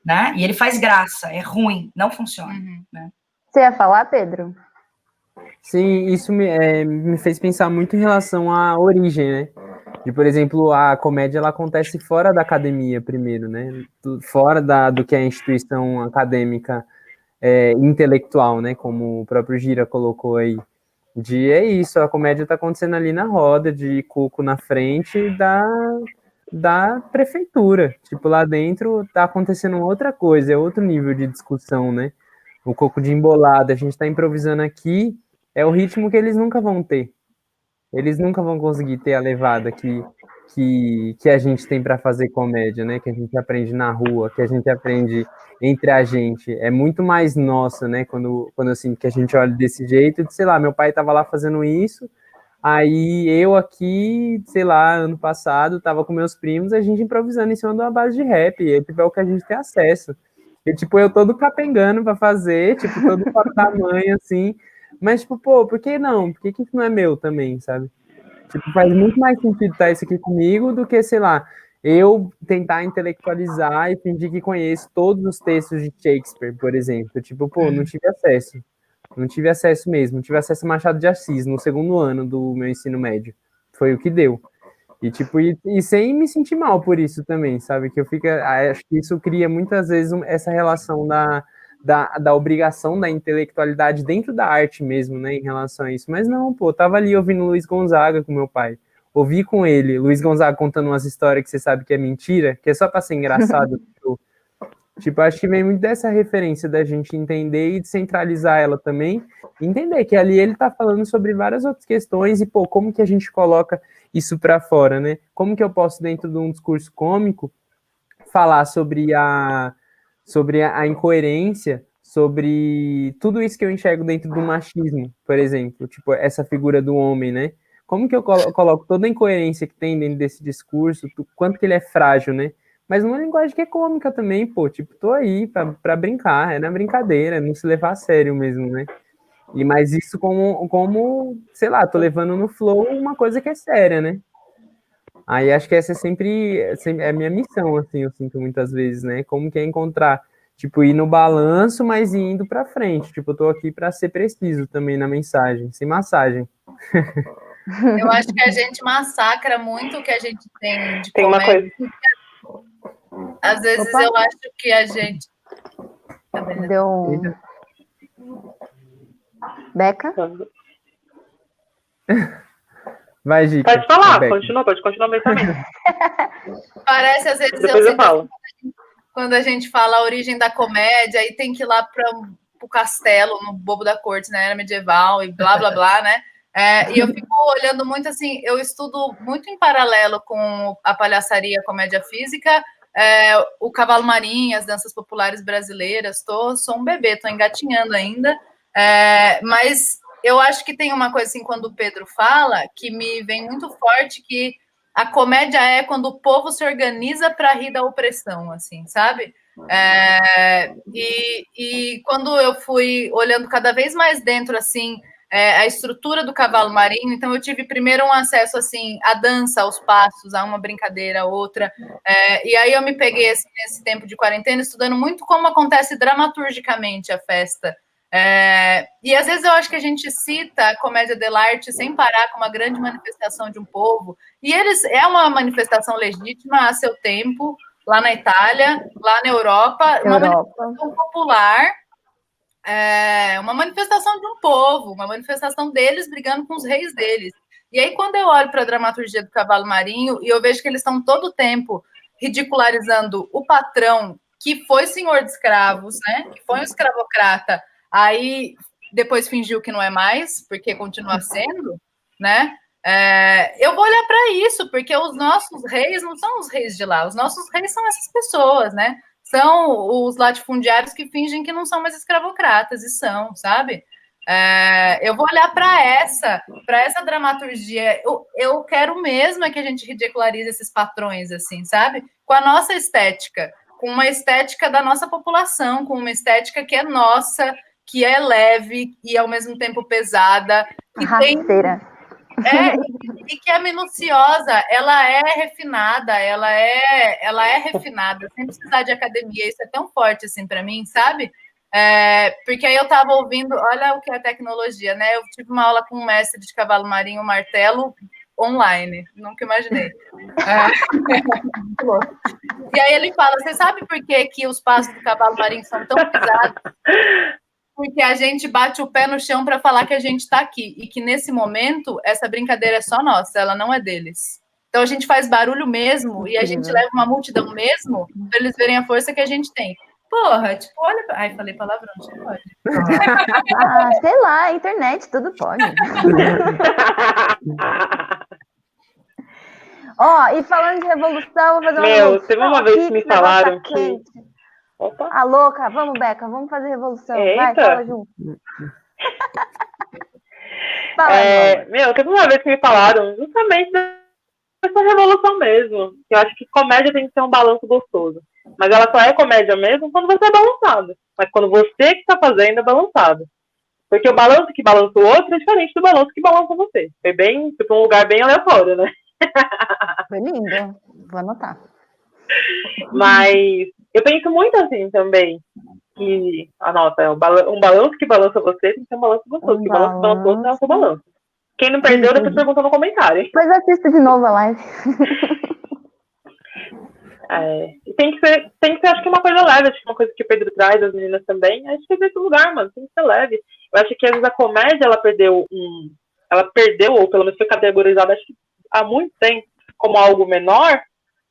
Né? E ele faz graça, é ruim, não funciona. Né? Você ia falar, Pedro? Sim, isso me fez pensar muito em relação à origem, né? De, por exemplo, a comédia ela acontece fora da academia primeiro, né? Fora do que é a instituição acadêmica intelectual, né? Como o próprio Gira colocou aí. É isso, a comédia está acontecendo ali na roda, de cuco na frente da prefeitura. Tipo, lá dentro tá acontecendo outra coisa, é outro nível de discussão, né? O coco de embolada, a gente está improvisando aqui, é o ritmo que eles nunca vão ter. Eles nunca vão conseguir ter a levada que a gente tem para fazer comédia, né? Que a gente aprende na rua, que a gente aprende entre a gente. É muito mais nossa, né? Quando eu sinto que a gente olha desse jeito, sei lá, meu pai estava lá fazendo isso, aí eu aqui, sei lá, ano passado, estava com meus primos, a gente improvisando em cima de uma base de rap, e tipo, é o que a gente tem acesso. E, tipo, eu todo capengando para fazer, tipo, todo fora da mãe, assim, mas, tipo, pô, por que não? Por que isso não é meu também, sabe? Tipo, faz muito mais sentido estar isso aqui comigo do que, sei lá, eu tentar intelectualizar e fingir que conheço todos os textos de Shakespeare, por exemplo. Tipo, pô, não tive acesso. Não tive acesso mesmo. Não tive acesso a Machado de Assis no segundo ano do meu ensino médio. Foi o que deu. E, tipo, e sem me sentir mal por isso também, sabe? Que eu fico... Acho que isso cria muitas vezes essa relação da obrigação da intelectualidade dentro da arte mesmo, né, em relação a isso. Mas não, pô, tava ali ouvindo Luiz Gonzaga com meu pai. Ouvi com ele, Luiz Gonzaga contando umas histórias que você sabe que é mentira, que é só pra ser engraçado. Tipo, acho que vem muito dessa referência da gente entender e descentralizar ela também, entender que ali ele tá falando sobre várias outras questões e, pô, como que a gente coloca isso pra fora, né? Como que eu posso, dentro de um discurso cômico, falar sobre a incoerência, sobre tudo isso que eu enxergo dentro do machismo, por exemplo, tipo, essa figura do homem, né? Como que eu coloco toda a incoerência que tem dentro desse discurso, quanto que ele é frágil, né? Mas numa linguagem que é cômica também, pô, tipo, tô aí pra brincar, é na brincadeira, não se levar a sério mesmo, né? Mas isso como, sei lá, tô levando no flow uma coisa que é séria, né? Aí acho que essa é sempre a minha missão, assim, eu sinto muitas vezes, né? Como que é encontrar, tipo, ir no balanço, mas indo pra frente. Tipo, eu tô aqui pra ser preciso também na mensagem, sem massagem. Eu acho que a gente massacra muito o que a gente tem de Tem uma coisa. Às vezes eu acho que a gente... Deu um... Beca? Vai, Gi. Pode falar, pode continuar o pensamento. Parece, às vezes, depois eu falo. Quando a gente fala a origem da comédia e tem que ir lá para o castelo, no Bobo da Corte, na era medieval e blá, blá, blá, né? E eu fico olhando muito assim, eu estudo muito em paralelo com a palhaçaria comédia física, o cavalo marinho, as danças populares brasileiras, sou um bebê, tô engatinhando ainda, mas eu acho que tem uma coisa assim, quando o Pedro fala, que me vem muito forte, que a comédia é quando o povo se organiza para rir da opressão, assim, sabe? E quando eu fui olhando cada vez mais dentro, assim, a estrutura do cavalo marinho, então eu tive primeiro um acesso assim à dança, aos passos, a uma brincadeira, a outra, e aí eu me peguei assim, nesse tempo de quarentena estudando muito como acontece dramaturgicamente a festa. E às vezes eu acho que a gente cita a comédia dell'arte sem parar como uma grande manifestação de um povo, e é uma manifestação legítima a seu tempo, lá na Itália, lá na Europa. Uma manifestação popular, uma manifestação de um povo, uma manifestação deles brigando com os reis deles. E aí, quando eu olho para a dramaturgia do Cavalo Marinho, e eu vejo que eles estão todo o tempo ridicularizando o patrão, que foi senhor de escravos, né? Que foi um escravocrata, aí depois fingiu que não é mais, porque continua sendo, né? Eu vou olhar para isso, porque os nossos reis não são os reis de lá, os nossos reis são essas pessoas, né? São os latifundiários que fingem que não são mais escravocratas, e são, sabe? Eu vou olhar para essa dramaturgia. Eu quero mesmo que a gente ridicularize esses patrões, assim, sabe? Com a nossa estética, com uma estética da nossa população, com uma estética que é nossa, que é leve e ao mesmo tempo pesada. Rasteira. E que é minuciosa, ela é refinada, ela é refinada, sem precisar de academia. Isso é tão forte assim para mim, sabe? Porque aí eu estava ouvindo, olha o que é tecnologia, né? Eu tive uma aula com um mestre de cavalo marinho, martelo, online, nunca imaginei. E aí ele fala, você sabe por que os passos do cavalo marinho são tão pesados? Porque a gente bate o pé no chão para falar que a gente está aqui, e que nesse momento essa brincadeira é só nossa, ela não é deles. Então a gente faz barulho mesmo e a gente leva uma multidão mesmo para eles verem a força que a gente tem. Porra, tipo, olha. Ai, falei palavrão, não pode. Sei lá, internet, tudo pode. E falando de revolução, vou fazer uma revolução. Teve uma vez que me falaram que... Opa. Louca, vamos, Beca, vamos fazer revolução. Eita. Vai, fala junto. Teve uma vez que me falaram justamente dessa revolução mesmo. Eu acho que comédia tem que ser um balanço gostoso. Mas ela só é comédia mesmo quando você é balançado. Mas quando você que está fazendo é balançado. Porque o balanço que balança o outro é diferente do balanço que balança você. Foi bem, tipo, um lugar bem aleatório, né? Foi lindo. Vou anotar. Mas eu penso muito assim também. Que, um balanço que balança você tem que ser um balanço gostoso. Que balanço que balança o outro é o seu balanço. Quem não perdeu, depois pergunta no comentário. Depois assista de novo a live. Tem que ser, acho que uma coisa leve, acho que uma coisa que o Pedro traz, as meninas também, acho que é desse lugar, mano, tem que ser leve. Eu acho que às vezes a comédia, ela perdeu, ou pelo menos foi categorizada, acho que há muito tempo, como algo menor,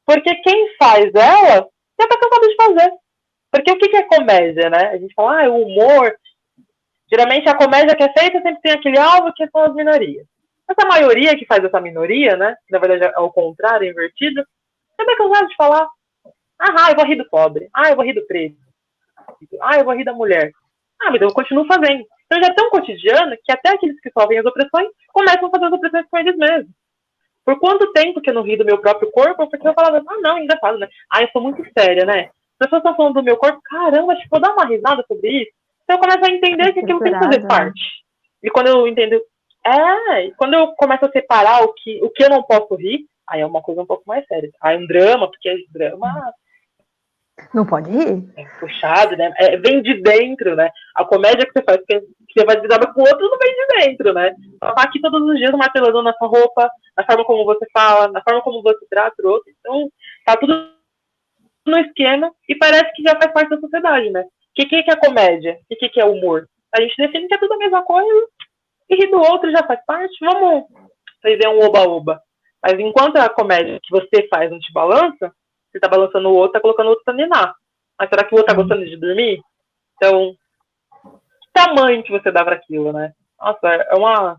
porque quem faz ela já tá cansado de fazer. Porque o que é comédia, né? A gente fala, o humor, geralmente a comédia que é feita sempre tem aquele alvo que são as minorias. Essa maioria que faz essa minoria, né, na verdade é o contrário, é invertido, também é cansado de falar, eu vou rir do pobre, eu vou rir do preto, eu vou rir da mulher. Mas eu continuo fazendo. Então já é tão cotidiano que até aqueles que sofrem as opressões começam a fazer as opressões com eles mesmos. Por quanto tempo que eu não ri do meu próprio corpo, porque eu falava, não, engraçado, né? Eu sou muito séria, né? As pessoas estão falando do meu corpo, caramba, acho que vou dar uma risada sobre isso. Então eu começo a entender que aquilo tem que fazer parte. E quando eu entendo, quando eu começo a separar o que eu não posso rir, aí é uma coisa um pouco mais séria. Aí um drama, porque drama... Não pode rir. É puxado, né? Vem de dentro, né? A comédia que você faz, que você vai desabafar com o outro, não vem de dentro, né? Ela tá aqui todos os dias martelando na sua roupa, na forma como você fala, na forma como você trata o outro. Então, tá tudo no esquema e parece que já faz parte da sociedade, né? O que é comédia? O que é humor? A gente define que é tudo a mesma coisa e rir do outro já faz parte. Vamos fazer um oba-oba. Mas enquanto a comédia que você faz não te balança, você tá balançando o outro, tá colocando o outro pra ninar. Mas será que o outro tá gostando de dormir? Então, que tamanho que você dá pra aquilo, né? Nossa, é uma...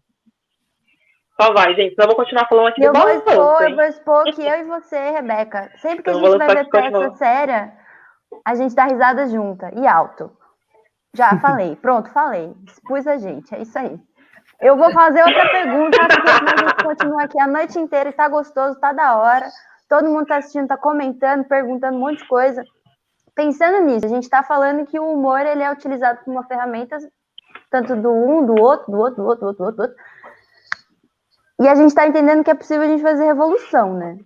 Só vai, gente. Senão eu vou continuar falando aqui do balanço. Eu vou expor que eu e você, Rebeca, sempre que a gente vai ver peça séria, a gente dá risada junta e alto. Já falei. Pronto, falei. Expus a gente. É isso aí. Eu vou fazer outra pergunta, porque a gente continua aqui a noite inteira e tá gostoso, tá da hora. Todo mundo está assistindo, está comentando, perguntando um monte de coisa. Pensando nisso, a gente está falando que o humor ele é utilizado como uma ferramenta tanto do um, do outro, do outro, do outro, do outro, do outro, do outro. E a gente está entendendo que é possível a gente fazer revolução, né?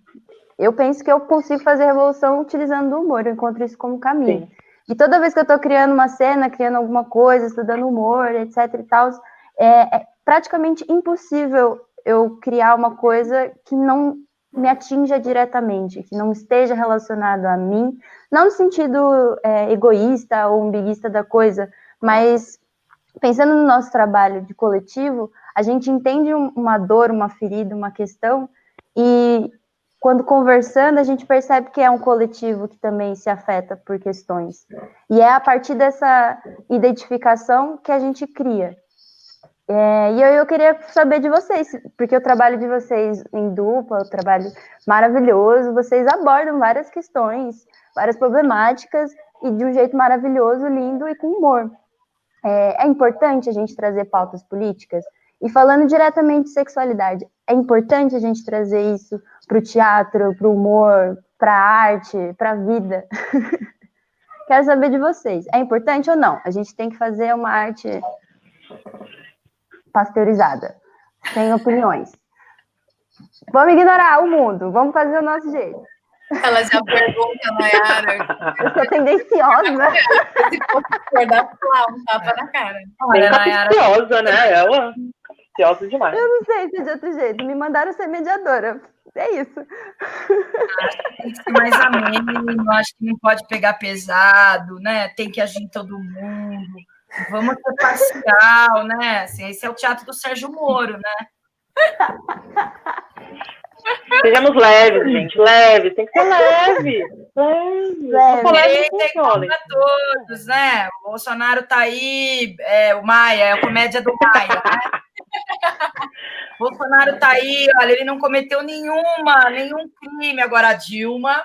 Eu penso que eu consigo fazer revolução utilizando o humor, eu encontro isso como caminho. Sim. E toda vez que eu estou criando uma cena, criando alguma coisa, estudando humor, etc e tal, é praticamente impossível eu criar uma coisa que não me atinja diretamente, que não esteja relacionado a mim, não no sentido egoísta ou umbiguista da coisa, mas pensando no nosso trabalho de coletivo, a gente entende uma dor, uma ferida, uma questão, e quando conversando, a gente percebe que é um coletivo que também se afeta por questões. E é a partir dessa identificação que a gente cria. E eu queria saber de vocês, porque o trabalho de vocês em dupla, o trabalho maravilhoso, vocês abordam várias questões, várias problemáticas, e de um jeito maravilhoso, lindo e com humor. É importante a gente trazer pautas políticas? E falando diretamente de sexualidade, é importante a gente trazer isso para o teatro, para o humor, para a arte, para a vida? Quero saber de vocês. É importante ou não? A gente tem que fazer uma arte pasteurizada, sem opiniões. Vamos ignorar o mundo, vamos fazer o nosso jeito. Ela já pergunta, Nayara. Eu sou tendenciosa. Se for discordar, um tapa na cara. Bem capciosa, né? Ela capciosa demais. Eu não sei se de outro jeito. Me mandaram ser mediadora. É isso. Acho que tem que ser mais ameno, acho que não pode pegar pesado, né? Tem que agir em todo mundo. Vamos ser parcial, né? Assim, esse é o teatro do Sérgio Moro, né? Sejamos leves, gente. Leves. Tem que ser leve. Leve. Tem para todos, né? O Bolsonaro tá aí, o Maia, é a comédia do Maia, né? O Bolsonaro tá aí, olha, ele não cometeu nenhum crime. Agora a Dilma,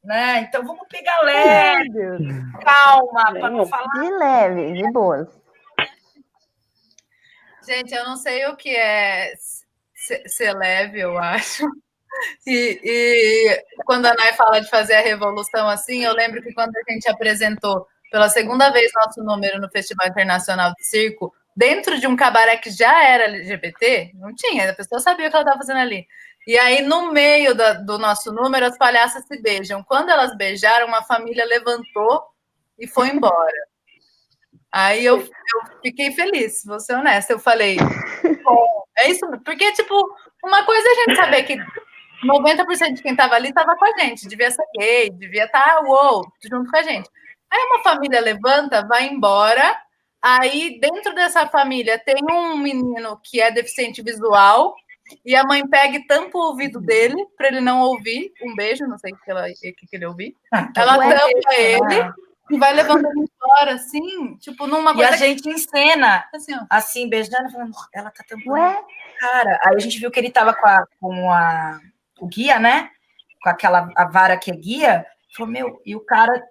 né? Então vamos pegar leve, calma, para não falar. De leve, de boas. Gente, eu não sei o que é ser leve, eu acho. E quando a Nay fala de fazer a revolução assim, eu lembro que quando a gente apresentou pela segunda vez nosso número no Festival Internacional de Circo, dentro de um cabaré que já era LGBT, não tinha, a pessoa sabia o que ela estava fazendo ali. E aí, no meio do nosso número, as palhaças se beijam. Quando elas beijaram, uma família levantou e foi embora. Aí eu fiquei feliz, vou ser honesta. Eu falei, bom, é isso, porque, tipo, uma coisa é a gente saber que 90% de quem estava ali estava com a gente, devia ser gay, devia estar, junto com a gente. Aí uma família levanta, vai embora, aí dentro dessa família tem um menino que é deficiente visual, e a mãe pega e tampa o ouvido dele, para ele não ouvir, um beijo, não sei o que ele ouvir, ela tampa ele, e vai levando ele embora, assim, tipo, numa coisa... E a gente encena, assim, beijando, falando, ela tá tampando. Cara, aí a gente viu que ele tava com o guia, né? Com a vara que é guia. Falou, e o cara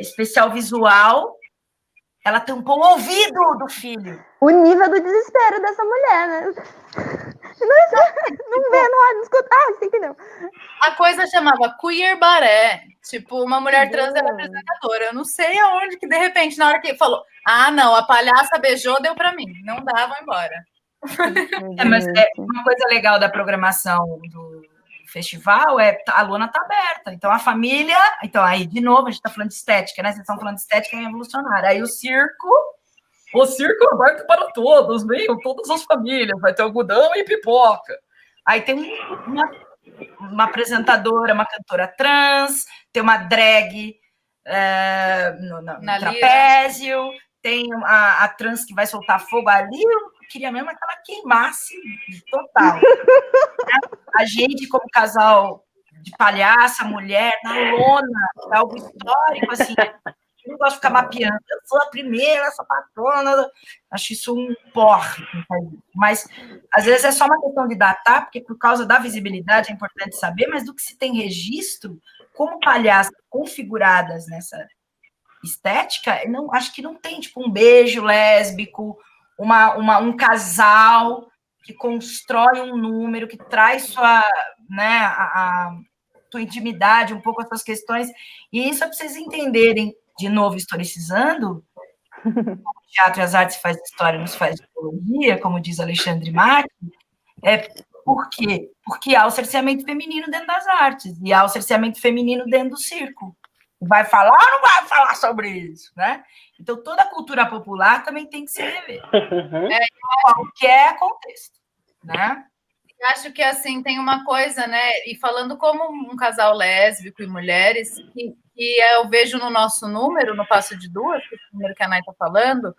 especial visual, ela tampou o ouvido do filho. O nível do desespero dessa mulher, né? Não vê, não olha, não escuta. Você entendeu? A coisa chamava Queer Baré. Tipo, uma mulher trans era apresentadora. Eu não sei aonde que, de repente, na hora que falou, não, a palhaça beijou, deu pra mim. Não dá, vou embora. Mas uma coisa legal da programação do festival a lona tá aberta. Então, a família... Então, aí, de novo, a gente tá falando de estética, né? Vocês estão falando de estética revolucionária. Aí, o circo é aberto para todos, venham todas as famílias. Vai ter algodão e pipoca. Aí tem uma apresentadora, uma cantora trans, tem uma drag no trapézio, tem a trans que vai soltar fogo ali. Eu queria mesmo que ela queimasse total. A gente, como casal de palhaça, mulher, na lona, é algo histórico, assim. Eu não gosto de ficar mapeando. Eu sou a primeira sapatona. Acho isso um porre. Mas, às vezes, é só uma questão de datar, porque por causa da visibilidade é importante saber, mas do que se tem registro, como palhaças configuradas nessa estética, acho que não tem, tipo, um beijo lésbico, um casal que constrói um número, que traz sua, né, a tua intimidade, um pouco as suas questões. E isso é para vocês entenderem, de novo, historicizando, teatro e as artes faz história, nos faz teologia, como diz Alexandre Mack, por quê? Porque há o cerceamento feminino dentro das artes, e há o cerceamento feminino dentro do circo. Vai falar ou não vai falar sobre isso, né? Então, toda a cultura popular também tem que se rever. Qualquer contexto, né? Eu acho que, assim, tem uma coisa, né? E falando como um casal lésbico e mulheres, que eu vejo no nosso número, no Passo de Duas, que é o número que a Nay está falando,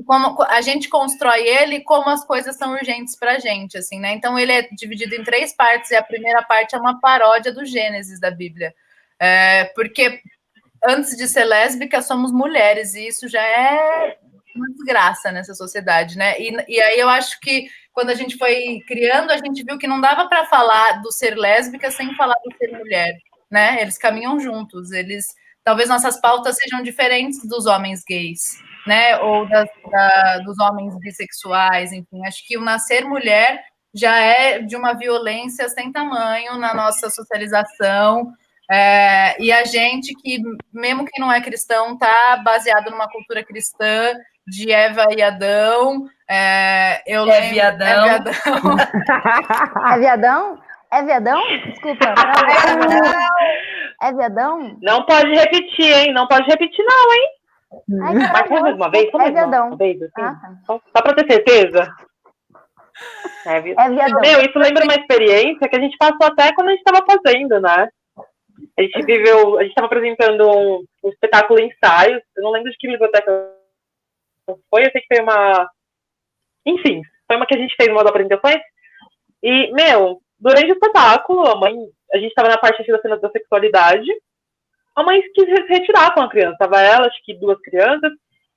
como a gente constrói ele, como as coisas são urgentes para a gente, assim, né? Então, ele é dividido em 3 partes, e a primeira parte é uma paródia do Gênesis da Bíblia. Porque antes de ser lésbica, somos mulheres, e isso já é uma desgraça nessa sociedade, né? E aí eu acho que quando a gente foi criando, a gente viu que não dava para falar do ser lésbica sem falar do ser mulher, né? Eles caminham juntos, talvez nossas pautas sejam diferentes dos homens gays, né? Ou dos homens bissexuais, enfim. Acho que o nascer mulher já é de uma violência sem tamanho na nossa socialização. E a gente que, mesmo que não é cristão, está baseado numa cultura cristã de Eva e Adão. Viadão. É viadão? É viadão? Desculpa. É viadão? Não pode repetir, hein? Não pode repetir, não, hein? Ai, Mas só mais uma vez, só mais viadão. uma vez, assim. Tá. Só para ter certeza. É viadão. Meu, isso lembra uma experiência que a gente passou até quando a gente estava fazendo, né? A gente estava apresentando um espetáculo em ensaios, eu não lembro de que biblioteca foi, eu sei que foi uma... Enfim, foi uma que a gente fez uma das apresentações, e, meu, durante o espetáculo, a gente estava na parte da cena da sexualidade, a mãe quis se retirar com a criança, estava ela, acho que 2 crianças,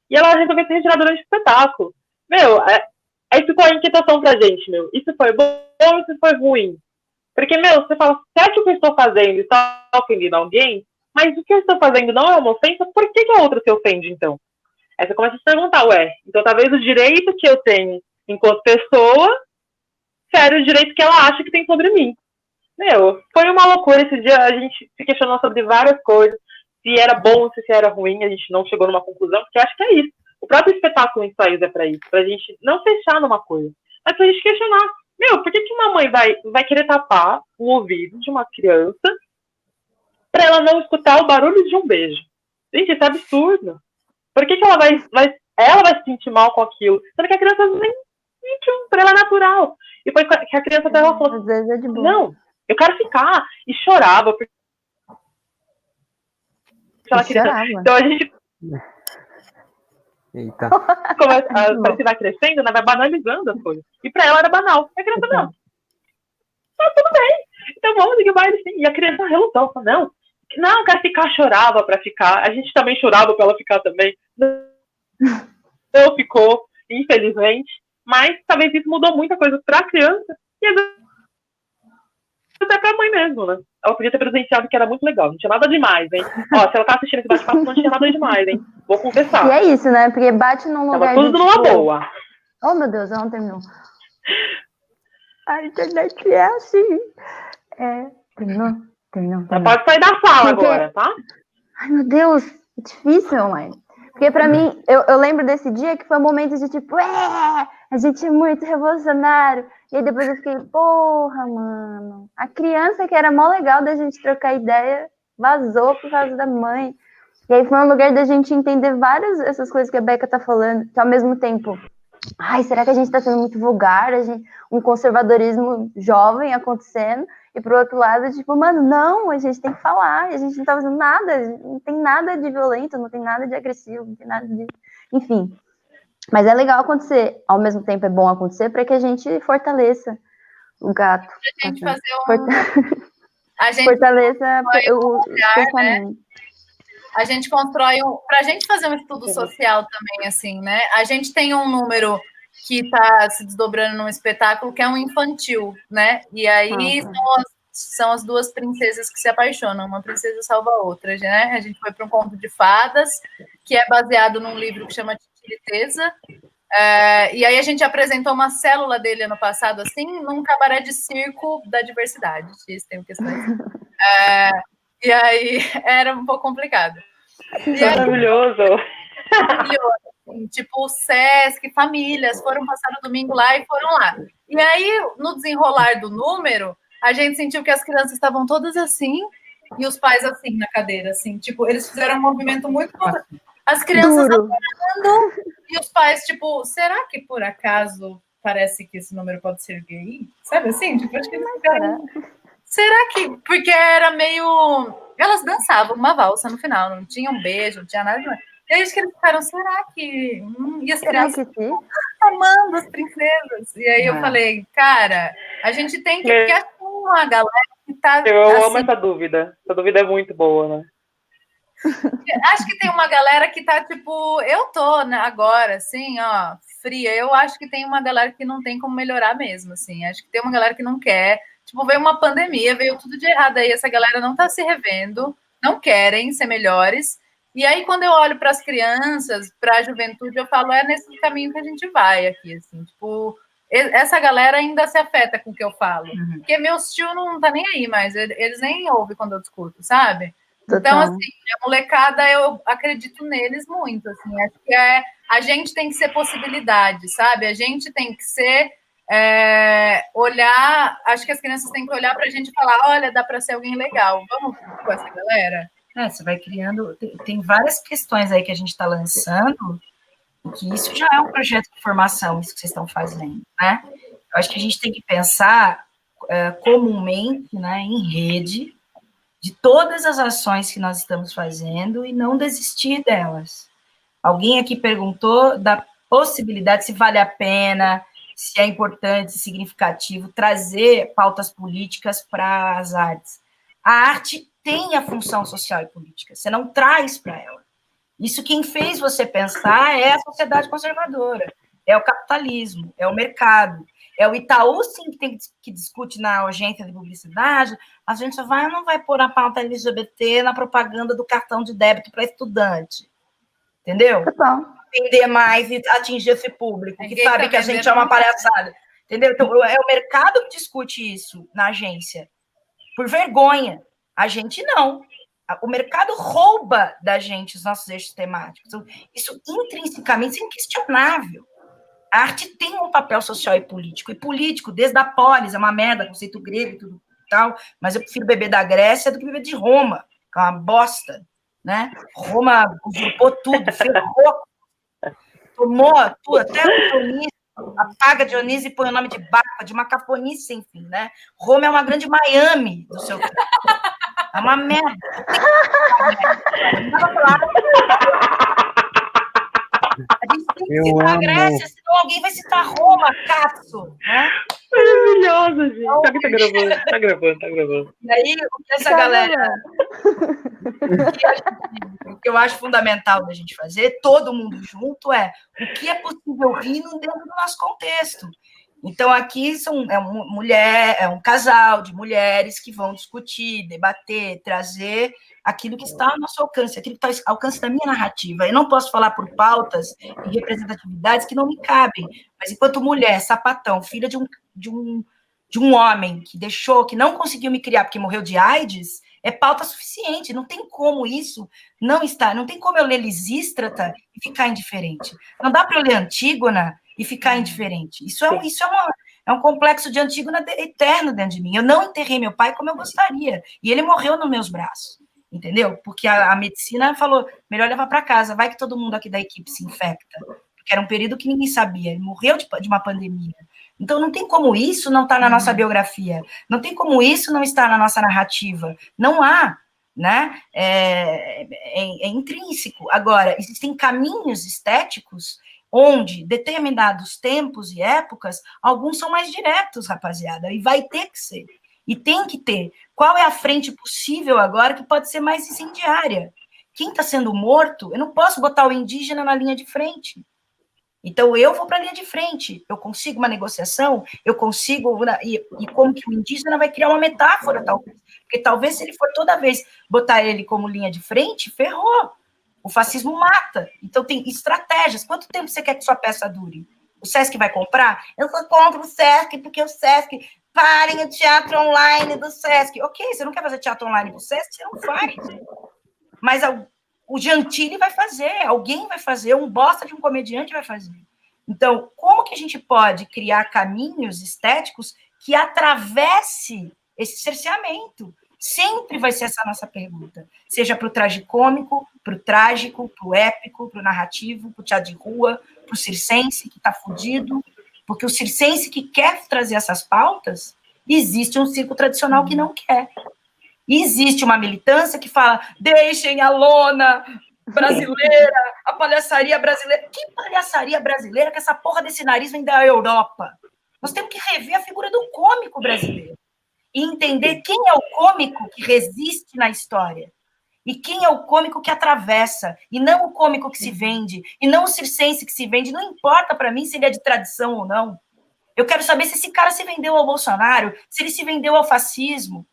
e ela resolveu se retirar durante o espetáculo. Meu, aí ficou a inquietação pra gente, meu, isso foi bom ou isso foi ruim? Porque, meu, você fala, será que o que eu estou fazendo está ofendendo alguém? Mas o que eu estou fazendo não é uma ofensa, por que a outra se ofende, então? Aí você começa a se perguntar, então talvez o direito que eu tenho enquanto pessoa seja o direito que ela acha que tem sobre mim. Meu, foi uma loucura esse dia, a gente se questionou sobre várias coisas, se era bom, se era ruim, a gente não chegou numa conclusão, porque eu acho que é isso. O próprio espetáculo ensaios é pra isso, pra gente não fechar numa coisa, mas pra gente questionar. Meu, por que uma mãe vai querer tapar o ouvido de uma criança para ela não escutar o barulho de um beijo? Gente, isso é absurdo. Por que ela vai se sentir mal com aquilo? Sendo que a criança nem sentiu, para ela é natural. E foi que a criança até ela falou, Às vezes é de boa. não, eu quero ficar. E chorava. Porque ela queria... Chorava. Então a gente... Eita. Você vai crescendo, né? Vai banalizando as coisas. E pra ela era banal. E a criança, não. Tudo bem. Então vamos seguir o baile, sim. E a criança relutou. Falou, não, quero ficar. Chorava pra ficar. A gente também chorava pra ela ficar também. Não ficou, infelizmente. Mas talvez isso mudou muita coisa pra criança. E às vezes até pra mãe mesmo, né? Ela podia ter presenciado que era muito legal. Não tinha nada demais, hein? Ó, se ela tá assistindo esse bate-papo, não tinha nada demais, hein? Vou confessar. E é isso, né? Porque bate num lugar... Tava tudo numa boa. Oh, meu Deus, ela não terminou. A internet é assim. Terminou. Mas pode sair da sala porque... agora, tá? Ai, meu Deus, é difícil online. Porque pra mim, eu lembro desse dia que foi um momento de tipo, a gente é muito revolucionário. E aí depois eu fiquei, porra, mano. A criança que era mó legal da gente trocar ideia, vazou por causa da mãe. E aí foi um lugar da gente entender várias essas coisas que a Becca tá falando, que ao mesmo tempo, será que a gente tá sendo muito vulgar? Um conservadorismo jovem acontecendo. E pro outro lado, tipo, mano, não, a gente tem que falar, a gente não tá fazendo nada, não tem nada de violento, não tem nada de agressivo, não tem nada de... Enfim. Mas é legal acontecer, ao mesmo tempo é bom acontecer para que a gente fortaleça o gato. A gente assim. fazer fortaleça o pensamento. Né? A gente constrói pra gente fazer um estudo social também, assim, né? A gente tem um número que está se desdobrando num espetáculo que é um infantil, né? E aí são as 2 princesas que se apaixonam, uma princesa salva a outra, né? A gente foi para um conto de fadas, que é baseado num livro que chama Tiritesa, e aí a gente apresentou uma célula dele ano passado, assim, num cabaré de circo da diversidade, tem questões. E aí era um pouco complicado. Maravilhoso! assim, tipo o Sesc, famílias foram passar o domingo lá e foram lá. E aí, no desenrolar do número, a gente sentiu que as crianças estavam todas assim e os pais assim na cadeira, assim, tipo, eles fizeram um movimento muito... As crianças andando e os pais, tipo, será que por acaso parece que esse número pode ser gay? Sabe assim? Tipo, acho que eles ficaram... Será que... Porque era meio... Elas dançavam uma valsa no final, não tinha um beijo, não tinha nada demais. E aí acho que eles ficaram, será que... E as crianças amando as princesas. E aí eu falei, cara, a gente tem que... Porque acho que uma galera que tá... Eu amo essa dúvida. Essa dúvida é muito boa, né? Acho que tem uma galera que tá, tipo... Eu tô, né, agora, assim, ó, fria. Eu acho que tem uma galera que não tem como melhorar mesmo, assim. Acho que tem uma galera que não quer. Tipo, veio uma pandemia, veio tudo de errado aí. Essa galera não tá se revendo, não querem ser melhores. E aí, quando eu olho para as crianças, para a juventude, eu falo, é nesse caminho que a gente vai aqui, assim, tipo, essa galera ainda se afeta com o que eu falo, porque meus tios não tá nem aí, mas eles nem ouvem quando eu discuto, sabe? Então, assim, a molecada, eu acredito neles muito, assim, acho que a gente tem que ser possibilidade, sabe? A gente tem que ser, olhar, acho que as crianças têm que olhar para a gente e falar, olha, dá para ser alguém legal, vamos com essa galera? Você vai criando... Tem várias questões aí que a gente está lançando, que isso já é um projeto de formação, isso que vocês estão fazendo, né? Eu acho que a gente tem que pensar comumente, né, em rede, de todas as ações que nós estamos fazendo e não desistir delas. Alguém aqui perguntou da possibilidade, se vale a pena, se é importante, significativo, trazer pautas políticas para as artes. A arte tem a função social e política, você não traz para ela. Isso quem fez você pensar é a sociedade conservadora, é o capitalismo, é o mercado, é o Itaú, sim, que discute na agência de publicidade, a gente vai ou não vai pôr a pauta LGBT na propaganda do cartão de débito para estudante, entendeu? Vender mais e atingir esse público, que sabe que a gente é uma palhaçada, entendeu? Então, é o mercado que discute isso na agência, por vergonha, a gente não. O mercado rouba da gente os nossos eixos temáticos. Isso intrinsecamente, isso é inquestionável. A arte tem um papel social e político, desde a polis, é uma merda, conceito grego e tudo tal, mas eu prefiro beber da Grécia do que beber de Roma, que é uma bosta, né? Roma usurpou tudo, ferrou, tomou tudo, até o Dionísio, apaga Dionísio e põe o nome de Baco, de uma cafonice sem fim, né? Roma é uma grande Miami do seu tempo. É uma merda. A gente tem que citar a Grécia, senão alguém vai citar Roma, Cássio, né? Maravilhoso, gente. Então, tá gravando. E aí, o que essa galera... O que eu acho fundamental da gente fazer, todo mundo junto, é o que é possível rir dentro do nosso contexto. Então, aqui é um casal de mulheres que vão discutir, debater, trazer aquilo que está ao nosso alcance, aquilo que está ao alcance da minha narrativa. Eu não posso falar por pautas e representatividades que não me cabem, mas enquanto mulher, sapatão, filha de um homem que não conseguiu me criar porque morreu de AIDS, é pauta suficiente, não tem como isso não estar, não tem como eu ler Lisístrata e ficar indiferente. Não dá para eu ler Antígona e ficar indiferente. Isso é um complexo de Antígona eterno dentro de mim. Eu não enterrei meu pai como eu gostaria, e ele morreu nos meus braços, entendeu? Porque a medicina falou, melhor levar para casa, vai que todo mundo aqui da equipe se infecta, porque era um período que ninguém sabia, ele morreu de uma pandemia. Então, não tem como isso não estar na nossa biografia, não tem como isso não estar na nossa narrativa, não há, né? É intrínseco. Agora, existem caminhos estéticos onde determinados tempos e épocas, alguns são mais diretos, rapaziada, e vai ter que ser, e tem que ter. Qual é a frente possível agora que pode ser mais incendiária? Quem está sendo morto, eu não posso botar o indígena na linha de frente. Então, eu vou para a linha de frente, eu consigo uma negociação, eu consigo, e como que o indígena vai criar uma metáfora, talvez, porque talvez se ele for toda vez botar ele como linha de frente, ferrou. O fascismo mata. Então, tem estratégias. Quanto tempo você quer que sua peça dure? O Sesc vai comprar? Eu só compro o Sesc, porque o Sesc... Parem o teatro online do Sesc. Ok, você não quer fazer teatro online do Sesc? Você não faz. Mas o Gentili vai fazer, alguém vai fazer, um bosta de um comediante vai fazer. Então, como que a gente pode criar caminhos estéticos que atravesse esse cerceamento? Sempre vai ser essa a nossa pergunta. Seja para o tragicômico, para o trágico, para o épico, para o narrativo, para o teatro de rua, para o circense que está fudido, porque o circense que quer trazer essas pautas, existe um circo tradicional que não quer. E existe uma militância que fala, deixem a lona brasileira, a palhaçaria brasileira. Que palhaçaria brasileira que essa porra desse nariz vem da Europa? Nós temos que rever a figura do cômico brasileiro e entender quem é o cômico que resiste na história e quem é o cômico que atravessa, e não o cômico que se vende, e não o circense que se vende. Não importa para mim se ele é de tradição ou não. Eu quero saber se esse cara se vendeu ao Bolsonaro, se ele se vendeu ao fascismo.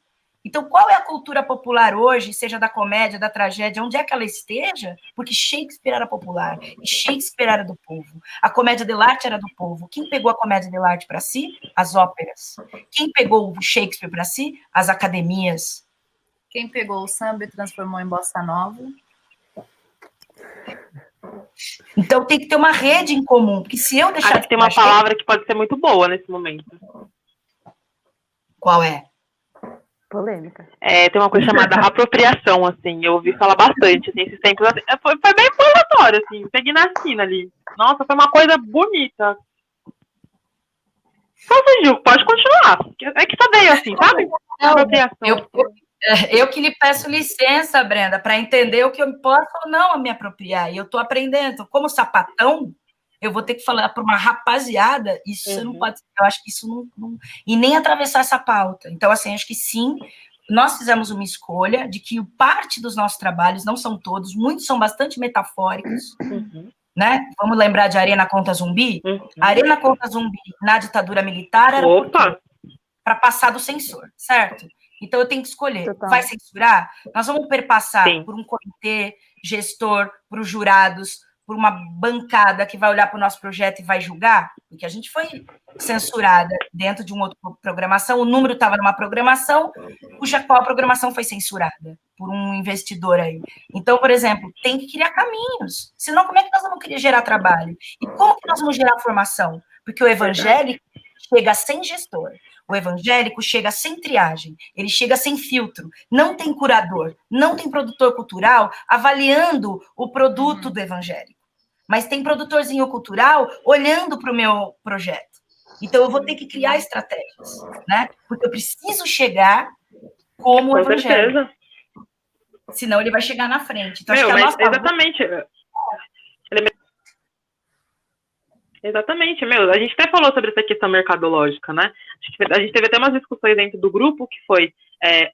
Então, qual é a cultura popular hoje, seja da comédia, da tragédia, onde é que ela esteja? Porque Shakespeare era popular, e Shakespeare era do povo. A comédia dell'arte era do povo. Quem pegou a comédia dell'arte para si? As óperas. Quem pegou o Shakespeare para si? As academias. Quem pegou o samba e transformou em bossa nova? Então, tem que ter uma rede em comum, porque se eu deixar... Acho que tem uma palavra que pode ser muito boa nesse momento. Qual é? Polêmica. Tem uma coisa chamada apropriação, assim, eu ouvi falar bastante, assim, esses tempos, foi bem aleatório, assim, peguei na esquina ali. Nossa, foi uma coisa bonita. Então, Gil, pode continuar. É que só veio assim, sabe? Apropriação. Eu que lhe peço licença, Brenda, para entender o que eu posso ou não me apropriar. E eu estou aprendendo. Como sapatão, eu vou ter que falar para uma rapaziada, isso não pode... Eu acho que isso não... E nem atravessar essa pauta. Então, assim, acho que sim, nós fizemos uma escolha de que parte dos nossos trabalhos, não são todos, muitos são bastante metafóricos, né? Vamos lembrar de Arena contra Zumbi? A Arena contra Zumbi na ditadura militar era para passar do censor, certo? Então, eu tenho que escolher. Total. Vai censurar? Nós vamos perpassar por um comitê gestor, por os jurados, por uma bancada que vai olhar para o nosso projeto e vai julgar? Porque a gente foi censurada dentro de uma outra programação, o número estava numa programação qual programação foi censurada por um investidor aí. Então, por exemplo, tem que criar caminhos. Senão, como é que nós vamos querer gerar trabalho? E como que nós vamos gerar formação? Porque o evangélico chega sem gestor. O evangélico chega sem triagem, ele chega sem filtro, não tem curador, não tem produtor cultural avaliando o produto do evangélico, mas tem produtorzinho cultural olhando para o meu projeto. Então, eu vou ter que criar estratégias, né? Porque eu preciso chegar como o evangélico. Senão, ele vai chegar na frente. Então, acho que a nossa... Exatamente. Exatamente, a gente até falou sobre essa questão mercadológica, né? A gente teve até umas discussões dentro do grupo que foi,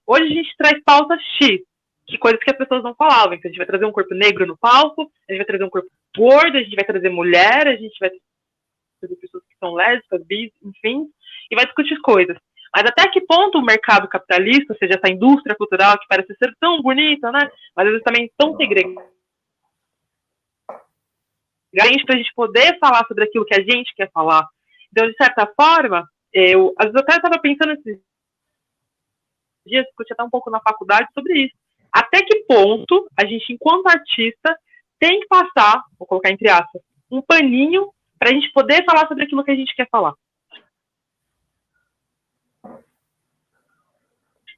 hoje a gente traz pauta X, de coisas que as pessoas não falavam. Então, a gente vai trazer um corpo negro no palco, a gente vai trazer um corpo gordo, a gente vai trazer mulher, a gente vai trazer pessoas que são lésbicas, bis, enfim, e vai discutir coisas. Mas até que ponto o mercado capitalista, ou seja, essa indústria cultural que parece ser tão bonita, né? Mas às vezes também tão segregada, para a gente poder falar sobre aquilo que a gente quer falar. Então, de certa forma, às vezes eu até estava pensando esses dias, discutir até um pouco na faculdade sobre isso. Até que ponto a gente, enquanto artista, tem que passar, vou colocar entre aspas, um paninho para a gente poder falar sobre aquilo que a gente quer falar.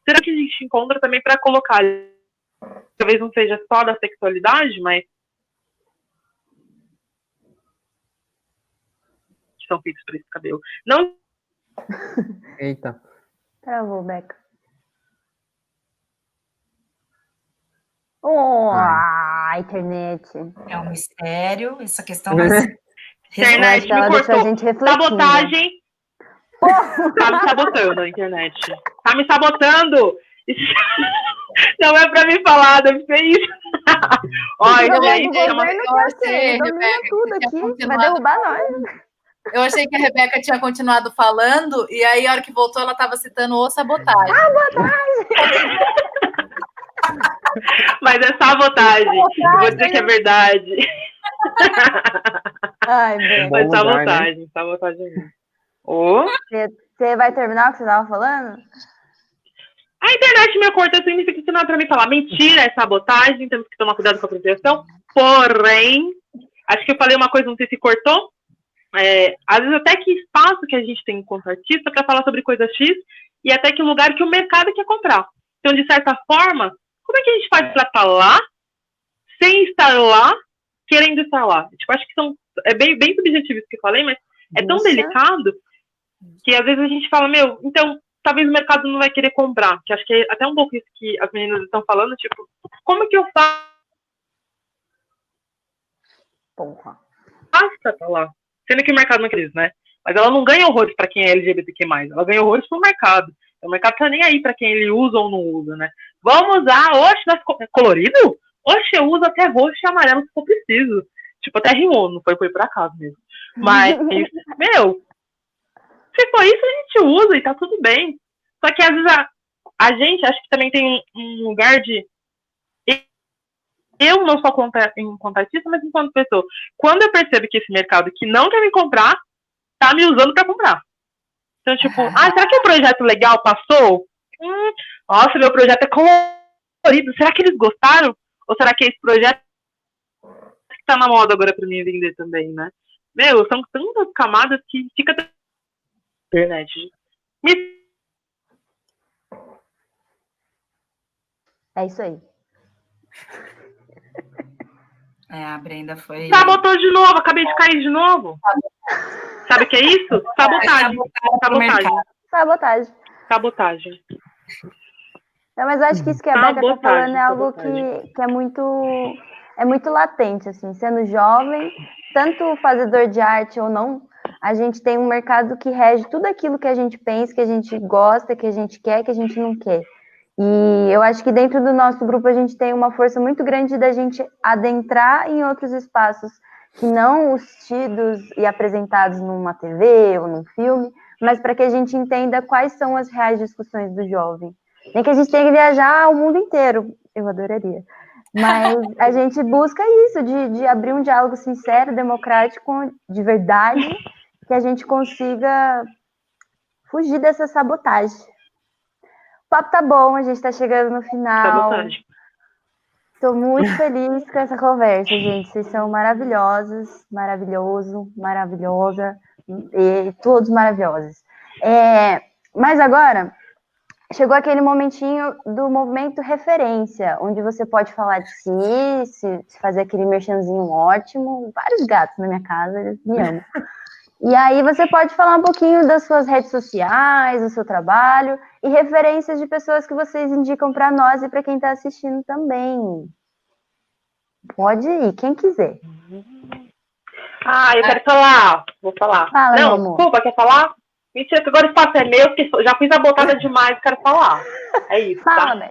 Será que a gente encontra também para colocar, talvez não seja só da sexualidade, mas que são feitos para esse cabelo? Não. Eita. Travou, Beca. A internet. É um mistério, essa questão... Internet me cortou. Sabotagem. Tá me sabotando a internet. Tá me sabotando. Não é pra me falar, deve ser isso. Olha, gente, eu achei, Rebeca, tudo aqui, vai derrubar nós. Eu achei que a Rebeca tinha continuado falando, e aí, a hora que voltou, ela estava citando o sabotagem. Sabotagem! Mas é sabotagem. Vou dizer que é verdade. Ai, bem. Mas sabotagem, né? Sabotagem. Você vai terminar o que você estava falando? A internet me corta, significa que não é pra mim falar mentira, é sabotagem, temos que tomar cuidado com a proteção. Porém, acho que eu falei uma coisa, não sei se cortou. Às vezes até que espaço que a gente tem enquanto artista para falar sobre coisa X e até que lugar que o mercado quer comprar. Então, de certa forma, como é que a gente faz para estar lá, sem estar lá, querendo estar lá? Tipo, acho que é bem subjetivo isso que eu falei, mas é tão delicado que às vezes a gente fala, então, talvez o mercado não vai querer comprar, que acho que é até um pouco isso que as meninas estão falando, tipo, como que eu faço pra estar lá? Sendo que o mercado não quer isso, né? Mas ela não ganha horrores para quem é LGBTQ+, ela ganha horrores pro mercado. O mercado tá nem aí para quem ele usa ou não usa, né? Vamos usar, colorido? Oxe, eu uso até roxo e amarelo se for preciso. Tipo, até rimou, não foi por acaso mesmo. Mas, se for isso, a gente usa e tá tudo bem. Só que às vezes a gente, acho que também tem um lugar de... Eu não sou enquanto artista, mas enquanto pessoa. Quando eu percebo que esse mercado que não quer me comprar, tá me usando pra comprar. Então, tipo, será que o projeto legal passou? Nossa, meu projeto é colorido. Será que eles gostaram? Ou será que esse projeto que tá na moda agora pra mim vender também, né? São tantas camadas que fica na internet. É isso aí. A Brenda foi... Sabotou de novo, acabei de cair de novo. Sabe o que é isso? Sabotagem. Não, mas eu acho que isso que a Beca tá falando é algo que é muito latente, assim, sendo jovem, tanto fazedor de arte ou não, a gente tem um mercado que rege tudo aquilo que a gente pensa, que a gente gosta, que a gente quer, que a gente não quer. E eu acho que dentro do nosso grupo a gente tem uma força muito grande da gente adentrar em outros espaços que não os tidos e apresentados numa TV ou num filme, mas para que a gente entenda quais são as reais discussões do jovem. Nem que a gente tenha que viajar o mundo inteiro, eu adoraria. Mas a gente busca isso, de abrir um diálogo sincero, democrático, de verdade, que a gente consiga fugir dessa sabotagem. O papo tá bom, a gente tá chegando no final. Sabotagem. Tô muito feliz com essa conversa, gente. Vocês são maravilhosos, maravilhosa, e todos maravilhosos. Mas agora, chegou aquele momentinho do movimento referência, onde você pode falar de si, se fazer aquele merchanzinho ótimo. Vários gatos na minha casa, eles me amam. E aí você pode falar um pouquinho das suas redes sociais, do seu trabalho e referências de pessoas que vocês indicam para nós e para quem está assistindo também. Pode ir, quem quiser. Eu quero falar. Vou falar. Fala, não, meu amor. desculpa, quer falar? Mentira, que agora o espaço é meu, porque já fiz a botada demais, quero falar. É isso, Fala, tá?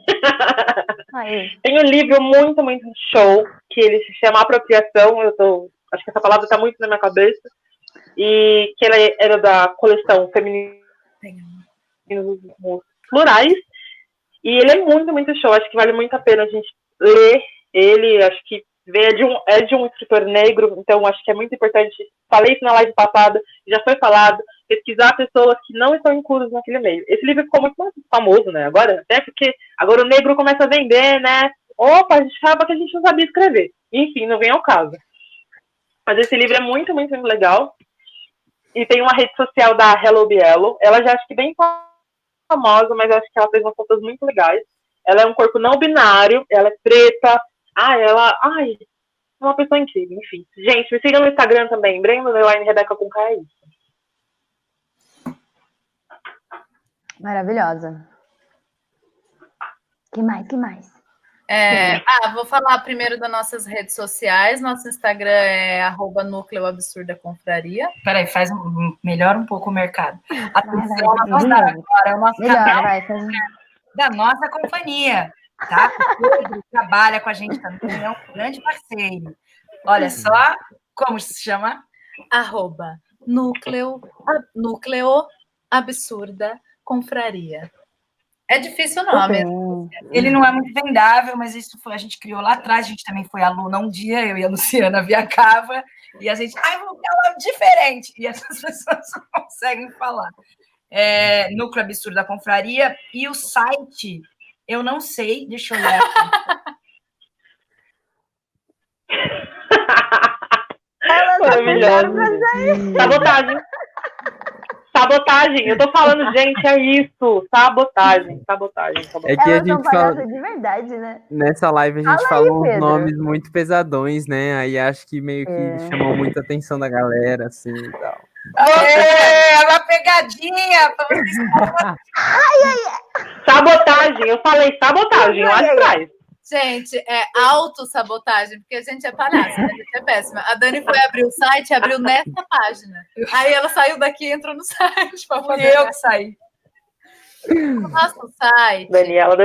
Aí. Tem um livro muito, muito show, que ele se chama Apropriação, acho que essa palavra está muito na minha cabeça, e que ele era da coleção Feminismos Plurais, e ele é muito, muito show, acho que vale muito a pena a gente ler ele, acho que é de um escritor negro, então acho que é muito importante, falei isso na live passada, já foi falado, pesquisar pessoas que não estão inclusas naquele meio. Esse livro ficou muito famoso, né, agora, até porque agora o negro começa a vender, né, a gente achava que a gente não sabia escrever, enfim, não vem ao caso. Mas esse livro é muito, muito, muito legal, e tem uma rede social da Hello Bielo, ela já acho que bem famosa, mas acho que ela fez umas fotos muito legais. Ela é um corpo não binário, ela é preta, é uma pessoa incrível, enfim. Gente, me sigam no Instagram também, Brenda_Rebeca com K. Maravilhosa. Que mais? Vou falar primeiro das nossas redes sociais. Nosso Instagram é @núcleoabsurdaconfraria. Peraí, melhora um pouco o mercado. Atenção, vamos dar agora o nosso canal da nossa companhia, tá? O Pedro trabalha com a gente também, é um grande parceiro. Olha só, como se chama? @núcleoabsurdaconfraria. É difícil o nome. Ele não é muito vendável, mas isso a gente criou lá atrás, a gente também foi aluna um dia, eu e a Luciana Viacava, e a gente, vamos falar diferente, e essas pessoas não conseguem falar. Núcleo Absurdo da Confraria, e o site, eu não sei, deixa eu olhar aqui. Maravilhoso. Sabotagem. Sabotagem. Eu tô falando, gente, é isso. Sabotagem. É que a Elas são gente fala, palhaças de verdade, né? nessa live a gente Fala aí, falou uns Pedro. nomes muito pesadões, né? Aí acho que meio que chamou muita atenção da galera, assim, e tal. Uma pegadinha pra vocês. Sabotagem. Eu falei sabotagem lá de trás. Gente, é autossabotagem, porque a gente é palhaça, né? A gente é péssima. A Dani foi abrir o site, abriu nessa página. Aí ela saiu daqui e entrou no site. Fui eu que saí. O nosso site Daniela.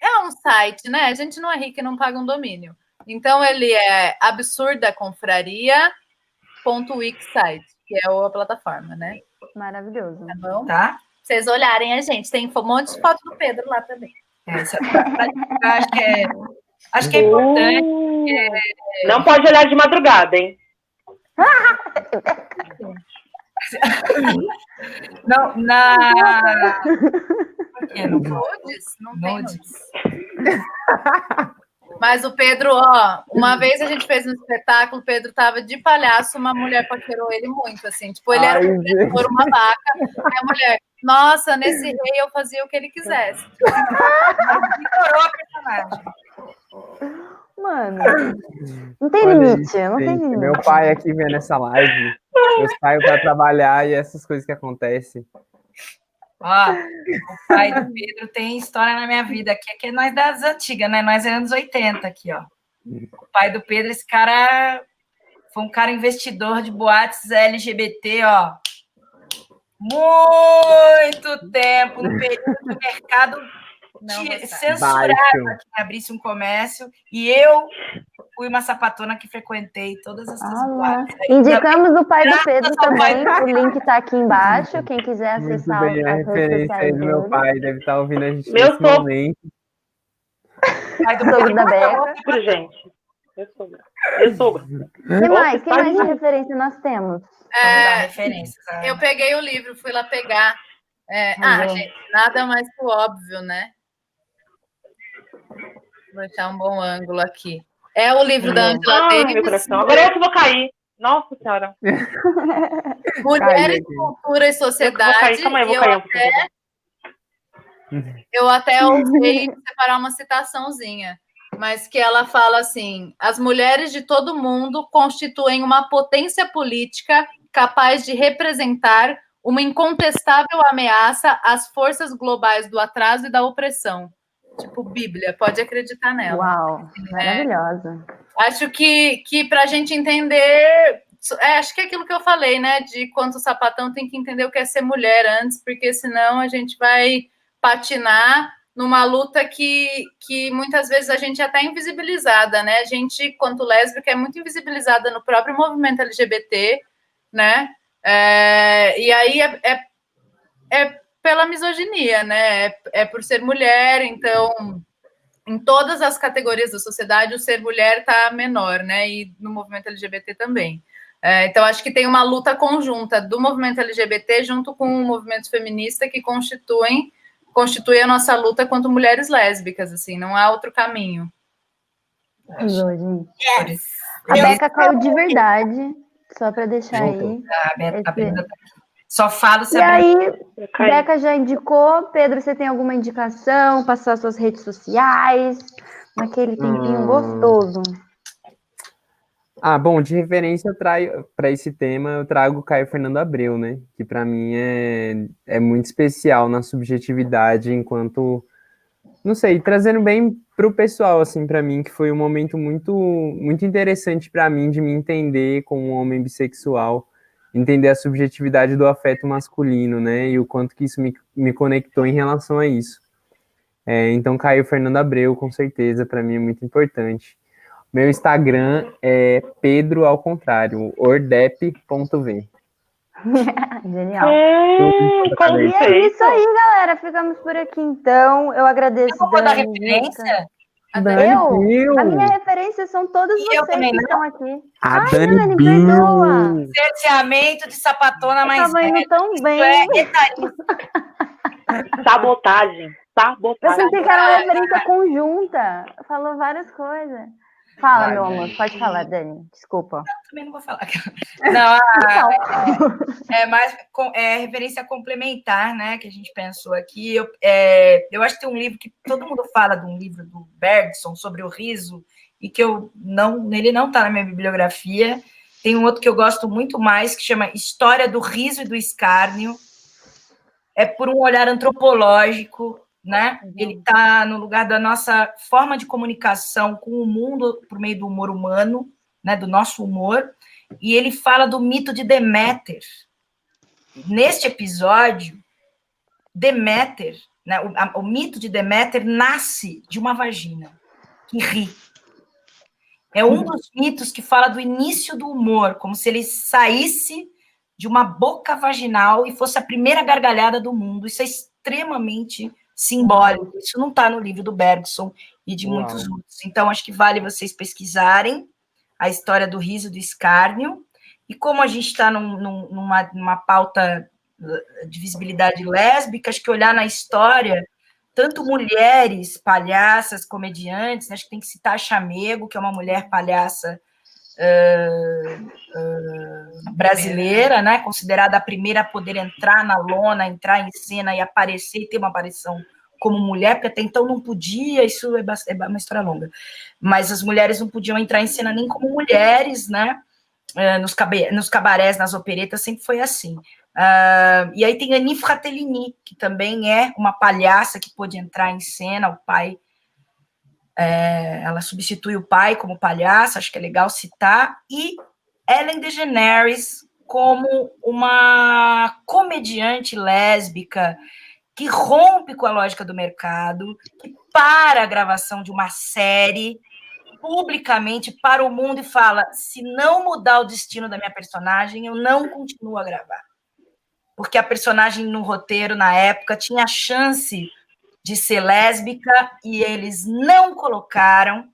é um site, né? A gente não é rica e não paga um domínio. Então, ele é absurdaconfraria.wixsite, que é a plataforma, né? Maravilhoso. Tá bom? Tá? Pra vocês olharem a gente. Tem um monte de foto do Pedro lá também. Acho que é importante. Não pode olhar de madrugada, hein? Não, Nudes? Não tem nudes. Mas o Pedro, ó, uma vez a gente fez um espetáculo, o Pedro tava de palhaço, uma mulher paquerou ele muito, assim. Tipo, ele era um professor, uma vaca. Aí a mulher, nossa, nesse rei eu fazia o que ele quisesse. Adorou a personagem. Mano, não tem Olha limite, isso, não tem gente. limite. Meu pai aqui vendo essa live, eu saio para trabalhar e essas coisas que acontecem. Ó, o pai do Pedro tem história na minha vida, que é nós das antigas, né? Nós é anos 80 aqui, ó. O pai do Pedro, esse cara foi um cara investidor de boates LGBT, ó. Muito tempo, no período que o mercado censurava que abrisse um comércio, e eu fui uma sapatona que frequentei todas essas boates. Indicamos o pai do Pedro também, o link tá aqui embaixo, quem quiser acessar Muito bem, a as redes referência aí sociais do meu dele. pai, deve estar ouvindo a gente Meu nesse sogro. momento. Pai do Sogro da Beca. Gente. Eu sou. Que mais de referência nós temos? Vamos dar referências. Eu peguei o livro, fui lá pegar. Gente, nada mais que o óbvio, né? Vou deixar um bom ângulo aqui. É o livro da Angela Davis. Meu coração. Agora eu que vou cair. Nossa Senhora. Mulheres, Cultura e Sociedade. Calma aí, eu vou cair. Eu até ousei separar uma citaçãozinha, mas que ela fala assim: as mulheres de todo mundo constituem uma potência política capaz de representar uma incontestável ameaça às forças globais do atraso e da opressão. Tipo Bíblia, pode acreditar nela. Uau, maravilhosa. Acho que para a gente entender, acho que é aquilo que eu falei, né? De quanto o sapatão tem que entender o que é ser mulher antes, porque senão a gente vai patinar numa luta que muitas vezes a gente é até invisibilizada, né? A gente, quanto lésbica, é muito invisibilizada no próprio movimento LGBT, né? E aí é pela misoginia, né? É por ser mulher, então, em todas as categorias da sociedade, o ser mulher está menor, né? E no movimento LGBT também. Então, acho que tem uma luta conjunta do movimento LGBT junto com o movimento feminista que constitui a nossa luta contra mulheres lésbicas, assim, não há outro caminho. Arrasou, gente. A Beca caiu de verdade, só para deixar aí. A Beca só falo se E aí, Beca já indicou. Pedro, você tem alguma indicação? Passar suas redes sociais, naquele tempinho gostoso. Bom, de referência eu trago para esse tema, eu trago o Caio Fernando Abreu, né? Que para mim é muito especial na subjetividade, enquanto, não sei, trazendo bem para o pessoal, assim, para mim, que foi um momento muito, muito interessante para mim de me entender como um homem bissexual, entender a subjetividade do afeto masculino, né? E o quanto que isso me conectou em relação a isso. Então, Caio Fernando Abreu, com certeza, para mim é muito importante. Meu Instagram é Pedro ao contrário, ordep.v. Genial. E é isso aí, galera. Ficamos por aqui, então. Eu agradeço. Eu vou dar referência? Dani Bill. A minha referência são todos E eu vocês também que não. estão aqui. A Ai, Dani Dani, Bill. perdoa. Cerceamento de sapatona Eu mais tava velha. indo tão Isso bem. é etarismo. Sabotagem. Eu Sabotagem. pensei que era uma referência conjunta. Falou várias coisas. Fala, Vai, meu Dani. amor. Pode falar, Dani. Desculpa. Também não vou falar. Não, Não. é mais referência complementar, né, que a gente pensou aqui. Eu acho que tem um livro que todo mundo fala de um livro do Bergson sobre o riso e que ele não está na minha bibliografia. Tem um outro que eu gosto muito mais que chama História do Riso e do Escárnio. É por um olhar antropológico, né? Ele está no lugar da nossa forma de comunicação com o mundo por meio do humor humano, né? Do nosso humor. E ele fala do mito de Deméter. Neste episódio, Deméter, né, o mito de Deméter nasce de uma vagina que ri. É um dos mitos que fala do início do humor, como se ele saísse de uma boca vaginal e fosse a primeira gargalhada do mundo. Isso é extremamente simbólico. Isso não está no livro do Bergson e de muitos outros. Então, acho que vale vocês pesquisarem a história do riso e do escárnio. E como a gente está numa pauta de visibilidade lésbica, acho que olhar na história, tanto mulheres palhaças, comediantes, acho que tem que citar a Chamego, que é uma mulher palhaça brasileira, né, considerada a primeira a poder entrar na lona, entrar em cena e aparecer, e ter uma aparição como mulher, porque até então não podia, isso é uma história longa, mas as mulheres não podiam entrar em cena nem como mulheres, né, nos cabarés, nas operetas, sempre foi assim. E aí tem Annie Fratellini, que também é uma palhaça que pôde entrar em cena, o pai, ela substitui o pai como palhaça, acho que é legal citar, e Ellen DeGeneres como uma comediante lésbica que rompe com a lógica do mercado, que para a gravação de uma série publicamente para o mundo e fala: se não mudar o destino da minha personagem, eu não continuo a gravar. Porque a personagem no roteiro, na época, tinha a chance de ser lésbica e eles não colocaram.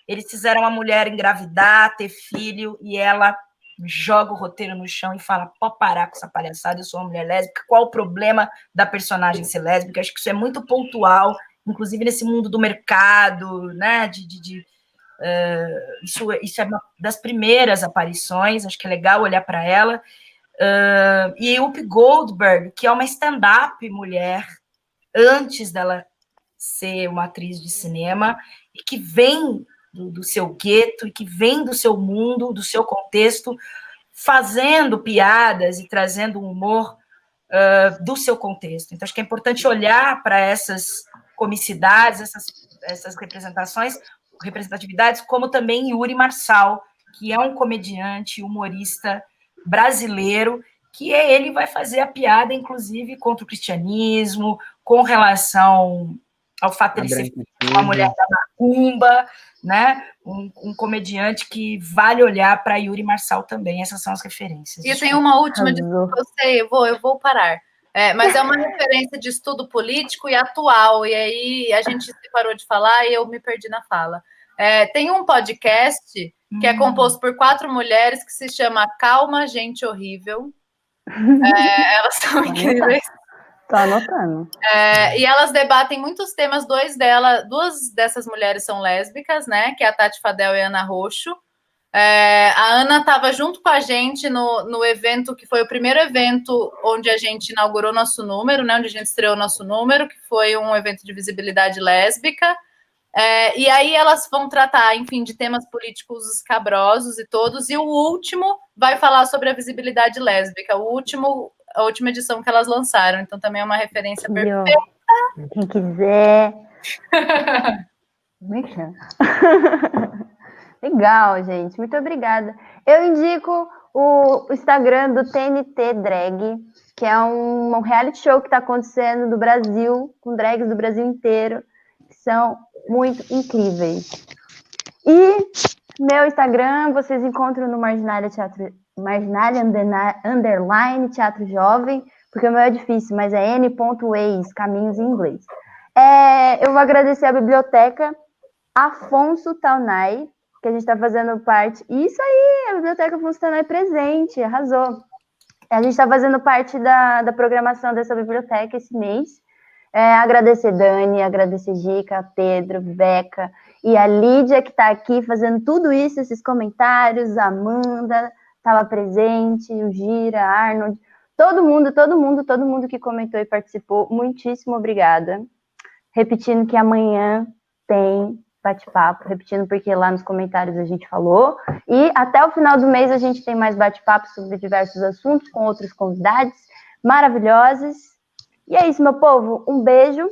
Eles fizeram a mulher engravidar, ter filho, e ela joga o roteiro no chão e fala: pode parar com essa palhaçada, eu sou uma mulher lésbica, qual o problema da personagem ser lésbica? Acho que isso é muito pontual, inclusive nesse mundo do mercado, né, isso é uma das primeiras aparições, acho que é legal olhar para ela. E Whoopi Goldberg, que é uma stand-up mulher, antes dela ser uma atriz de cinema, e que vem do seu gueto, e que vem do seu mundo, do seu contexto, fazendo piadas e trazendo um humor do seu contexto. Então, acho que é importante olhar para essas comicidades, essas representatividades, como também Yuri Marçal, que é um comediante, humorista brasileiro, que ele vai fazer a piada, inclusive, contra o cristianismo, com relação ao fato de ele ser uma mulher da macumba, né? Um comediante que vale olhar para Yuri Marçal também. Essas são as referências. E tem uma última, eu vou parar. Mas é uma referência de estudo político e atual, e aí a gente parou de falar e eu me perdi na fala. Tem um podcast que é composto por 4 mulheres que se chama Calma, Gente Horrível. Elas são incríveis. Tô anotando. E elas debatem muitos temas, duas dessas mulheres são lésbicas, né? Que é a Tati Fadel e a Ana Roxo. A Ana estava junto com a gente no evento, que foi o primeiro evento onde a gente inaugurou nosso número, né? Onde a gente estreou nosso número, que foi um evento de visibilidade lésbica. E aí elas vão tratar, enfim, de temas políticos escabrosos e todos. E o último vai falar sobre a visibilidade lésbica. A última edição que elas lançaram. Então também é uma referência perfeita. Quem quiser. Legal, gente. Muito obrigada. Eu indico o Instagram do TNT Drag, que é um reality show que está acontecendo do Brasil, com drags do Brasil inteiro, que são muito incríveis. E meu Instagram vocês encontram no Marginália _ Teatro Jovem, porque o meu é difícil, mas é n.ways, caminhos em inglês. Eu vou agradecer a biblioteca Afonso Taunay, que a gente está fazendo parte. Isso aí, a Biblioteca Afonso Taunay presente, arrasou. A gente está fazendo parte da programação dessa biblioteca esse mês. Agradecer Dani, agradecer Gica, Pedro, Beca e a Lídia, que está aqui fazendo tudo isso, esses comentários, a Amanda estava presente, o Gira, Arnold, todo mundo que comentou e participou, muitíssimo obrigada. Repetindo que amanhã tem bate-papo, repetindo porque lá nos comentários a gente falou, e até o final do mês a gente tem mais bate-papo sobre diversos assuntos, com outros convidados maravilhosos. E é isso, meu povo, um beijo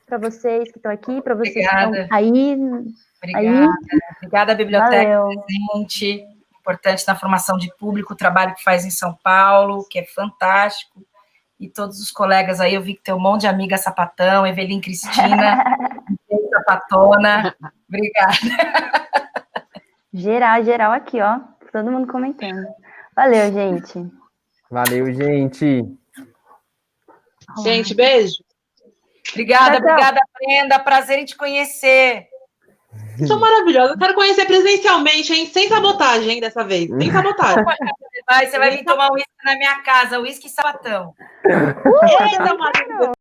para vocês que estão aqui, para vocês que estão aí. Obrigada, biblioteca Valeu. presente, importante na formação de público, o trabalho que faz em São Paulo, que é fantástico, e todos os colegas aí, eu vi que tem um monte de amiga sapatão, Evelyn Cristina, sapatona, obrigada. Geral aqui, ó, todo mundo comentando. Valeu, gente. Valeu, gente. Gente, beijo. Obrigada, Brenda, prazer em te conhecer. São maravilhosas. Eu quero conhecer presencialmente, hein? Sem sabotagem, hein, dessa vez. Sem sabotagem. Você vai vir tomar uísque na minha casa, uísque e sapatão. Eita, maravilhoso.